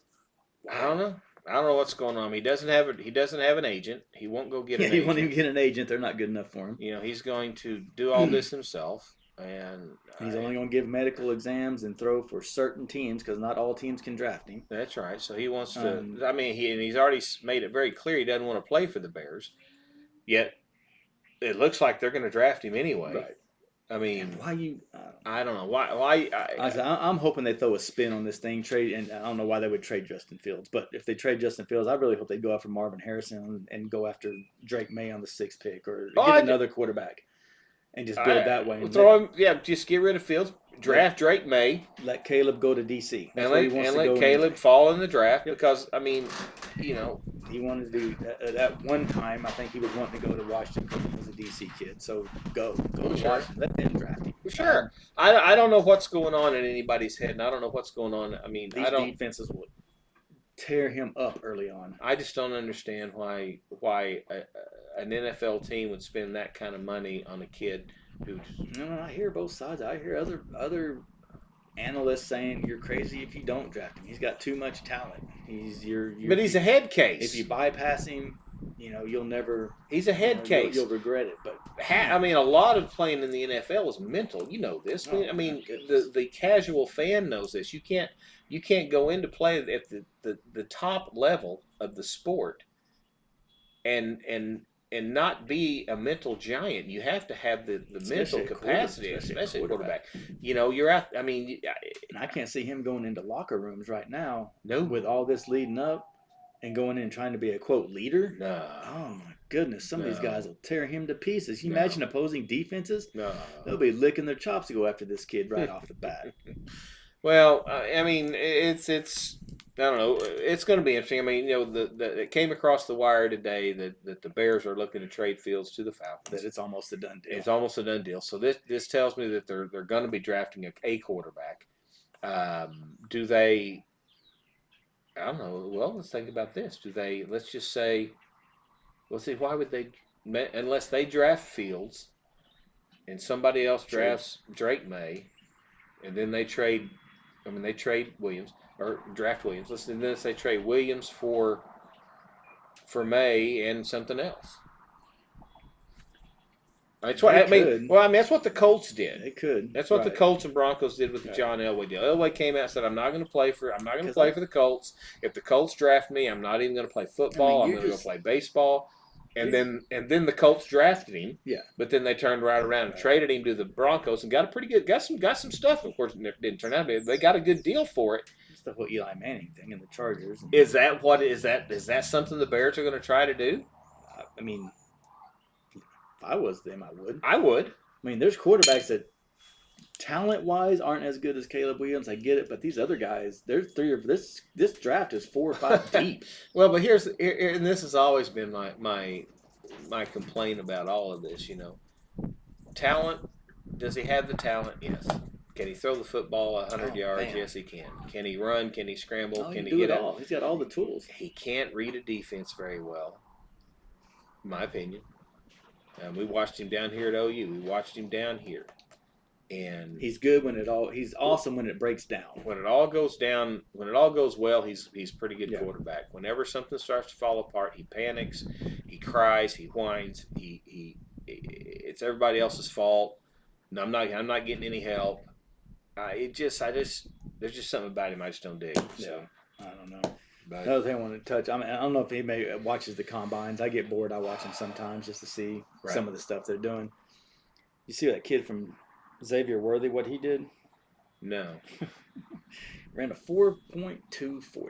I don't know. I don't know what's going on. He doesn't have an agent. He won't go get an He agent. won't even get an agent. They're not good enough for him. You know, he's going to do all this himself, and He's only going to give medical exams and throw for certain teams because not all teams can draft him. That's right. So he wants to. I mean, he's already made it very clear he doesn't want to play for the Bears. Yet, it looks like they're going to draft him anyway. Right. I mean, Why you? I don't know why. I'm hoping they throw a spin on this thing. Trade, and I don't know why they would trade Justin Fields, but if they trade Justin Fields, I really hope they go after Marvin Harrison and go after Drake May on the 6th pick or get another quarterback and just build that way. And throw him. Yeah, just get rid of Fields. Draft Drake May. Let Caleb go to DC. And let Caleb fall in the draft because, I mean, you know. He wanted to do at one time. I think he was wanting to go to Washington because he was a DC kid. So go to Washington. Let them draft him. Sure. I don't know what's going on in anybody's head, and I don't know what's going on. I mean, these defenses would tear him up early on. I just don't understand why an NFL team would spend that kind of money on a kid who. No, I hear both sides. I hear other analysts saying you're crazy if you don't draft him. He's got too much talent. But he's a head case. If you bypass him, you'll never. He's a head case. You'll regret it. But I mean, a lot of playing in the NFL is mental. You know this. I mean, the casual fan knows this. You can't go into play at the top level of the sport and not be a mental giant. You have to have the mental capacity, especially a quarterback. You know, you're out. I mean, and I can't see him going into locker rooms right now. No, with all this leading up and going in and trying to be a quote leader. No. Oh my goodness, some of these guys will tear him to pieces. You No. imagine opposing defenses? No. They'll be licking their chops to go after this kid right off the bat. Well, I mean, it's I don't know. It's going to be interesting. I mean, you know, it came across the wire today that the Bears are looking to trade Fields to the Falcons. That it's almost a done deal. It's almost a done deal. So this tells me that they're going to be drafting a quarterback. Do they? I don't know. Well, let's think about this. Do they? Let's just say. Let's see. Why would they? Unless they draft Fields, and somebody else drafts Drake May, and then they trade. I mean, they trade Williams or draft Williams. And then they trade Williams for May and something else. That's what I mean. Well, I mean that's what the Colts did. They could. That's what the Colts and Broncos did with the John Elway deal. Elway came out and said, "I'm not going to play for the Colts. If the Colts draft me, I'm not even going to play football. I'm going to go play baseball." And then the Colts drafted him. Yeah. But then they turned right around and traded him to the Broncos and got some stuff. Of course, it didn't turn out. They got a good deal for it. It's the whole Eli Manning thing and the Chargers. Is that something the Bears are going to try to do? I mean, if I was them, I would. I would. I mean, there's quarterbacks that talent-wise aren't as good as Caleb Williams. I get it, but these other guys, there's three of this draft is 4 or 5 deep. Well, but and this has always been my complaint about all of this. You know, talent. Does he have the talent? Yes. Can he throw the football 100 yards? Man. Yes, he can. Can he run? Can he scramble? Can he get all? He's got all the tools. He can't read a defense very well, in my opinion. We watched him down here at OU. We watched him down here. And he's good he's awesome when it breaks down. When it all goes down, when it all goes well, he's pretty good quarterback. Whenever something starts to fall apart, he panics, he cries, he whines, it's everybody else's fault. No, I'm not getting any help. There's just something about him I just don't dig. So I don't know. But another thing I want to touch, I don't know if he watches the combines. I get bored. I watch them sometimes just to see some of the stuff they're doing. You see that kid from Xavier Worthy, what he did? No. Ran a 4.240.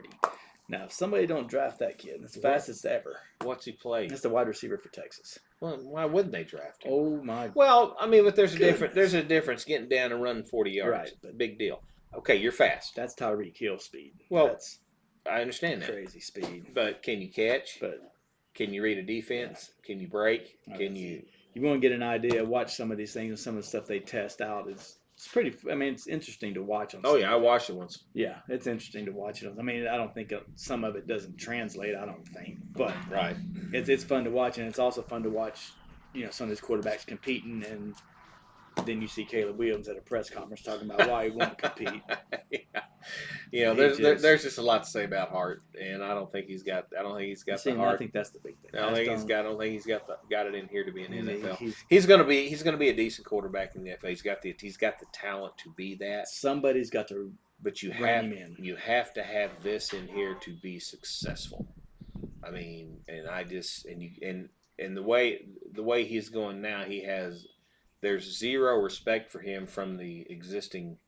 Now, if somebody don't draft that kid, that's the fastest ever. What's he played? That's the wide receiver for Texas. Well, why wouldn't they draft him? Oh my! Well, I mean, but there's a difference getting down and running 40 yards. Right, but big deal. Okay, you're fast. That's Tyreek Hill speed. Well, that's I understand that. Crazy speed. But can you catch? But can you read a defense? Yeah. Can you break? Can you? You want to get an idea. Watch some of these things and some of the stuff they test out. It's pretty. I mean, it's interesting to watch them. Oh yeah, I watched it once. Yeah, it's interesting to watch it. I mean, I don't think some of it doesn't translate. I don't think, but right, it's fun to watch, and it's also fun to watch. You know, some of these quarterbacks competing, and then you see Caleb Williams at a press conference talking about why he won't compete. Yeah. You know, there's just a lot to say about Hart, and I don't think he's got the heart. I think that's the big thing. I don't think he's got it in here to be an NFL. He's gonna be a decent quarterback in the NFL. He's got the talent to be that. Somebody's got to. But you have to have this in here to be successful. I mean, and the way he's going now, there's zero respect for him from the existing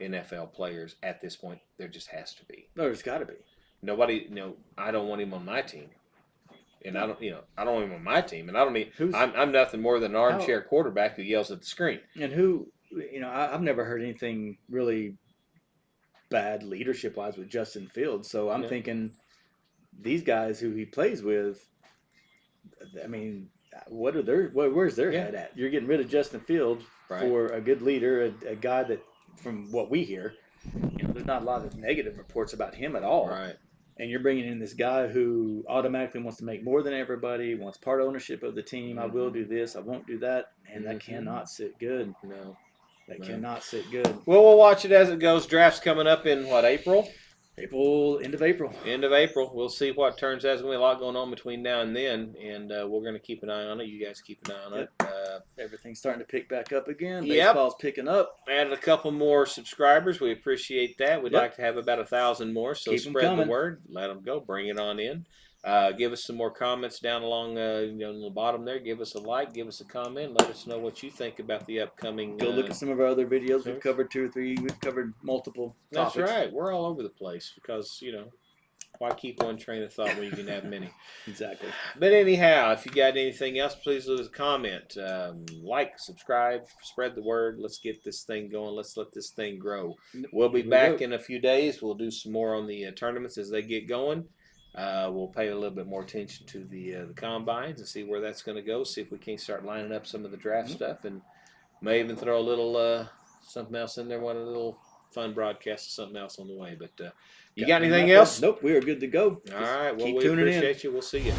NFL players at this point. There just has to be. No, there's got to be. Nobody, I don't want him on my team, and I don't want him on my team, and I don't need. I'm nothing more than an armchair quarterback who yells at the screen. And I've never heard anything really bad leadership wise with Justin Fields. So I'm thinking these guys who he plays with. I mean, where's their head at? You're getting rid of Justin Fields for a good leader, a guy that, from what we hear, there's not a lot of negative reports about him at all. Right. And you're bringing in this guy who automatically wants to make more than everybody, wants part ownership of the team. I will do this, I won't do that, and that cannot sit good. No. That cannot sit good. Well, we'll watch it as it goes. Draft's coming up in April? End of April. End of April. We'll see what turns out. There's going to be a lot going on between now and then, and we're going to keep an eye on it. You guys keep an eye on it. Everything's starting to pick back up again. Baseball's picking up. Added a couple more subscribers. We appreciate that. We'd like to have about 1,000 more, so spread the word. Let them go. Bring it on in. Give us some more comments down along, on the bottom there. Give us a like, give us a comment. Let us know what you think about the upcoming. Go look at some of our other videos. We've Yes. covered 2 or 3. We've covered multiple That's topics. right. We're all over the place because, why keep one train of thought when you can have many? Exactly. But anyhow, if you got anything else, please leave us a comment. Like, subscribe, spread the word. Let's get this thing going. Let's let this thing grow. We'll be Here we back go. in a few days. We'll do some more on the tournaments as they get going. We'll pay a little bit more attention to the combines and see where that's going to go. See if we can't start lining up some of the draft stuff, and may even throw a little something else in there. One a little fun broadcast or something else on the way. But you got anything else? Nope. We are good to go. All right. Well, keep we tuning in. appreciate you. We'll see you.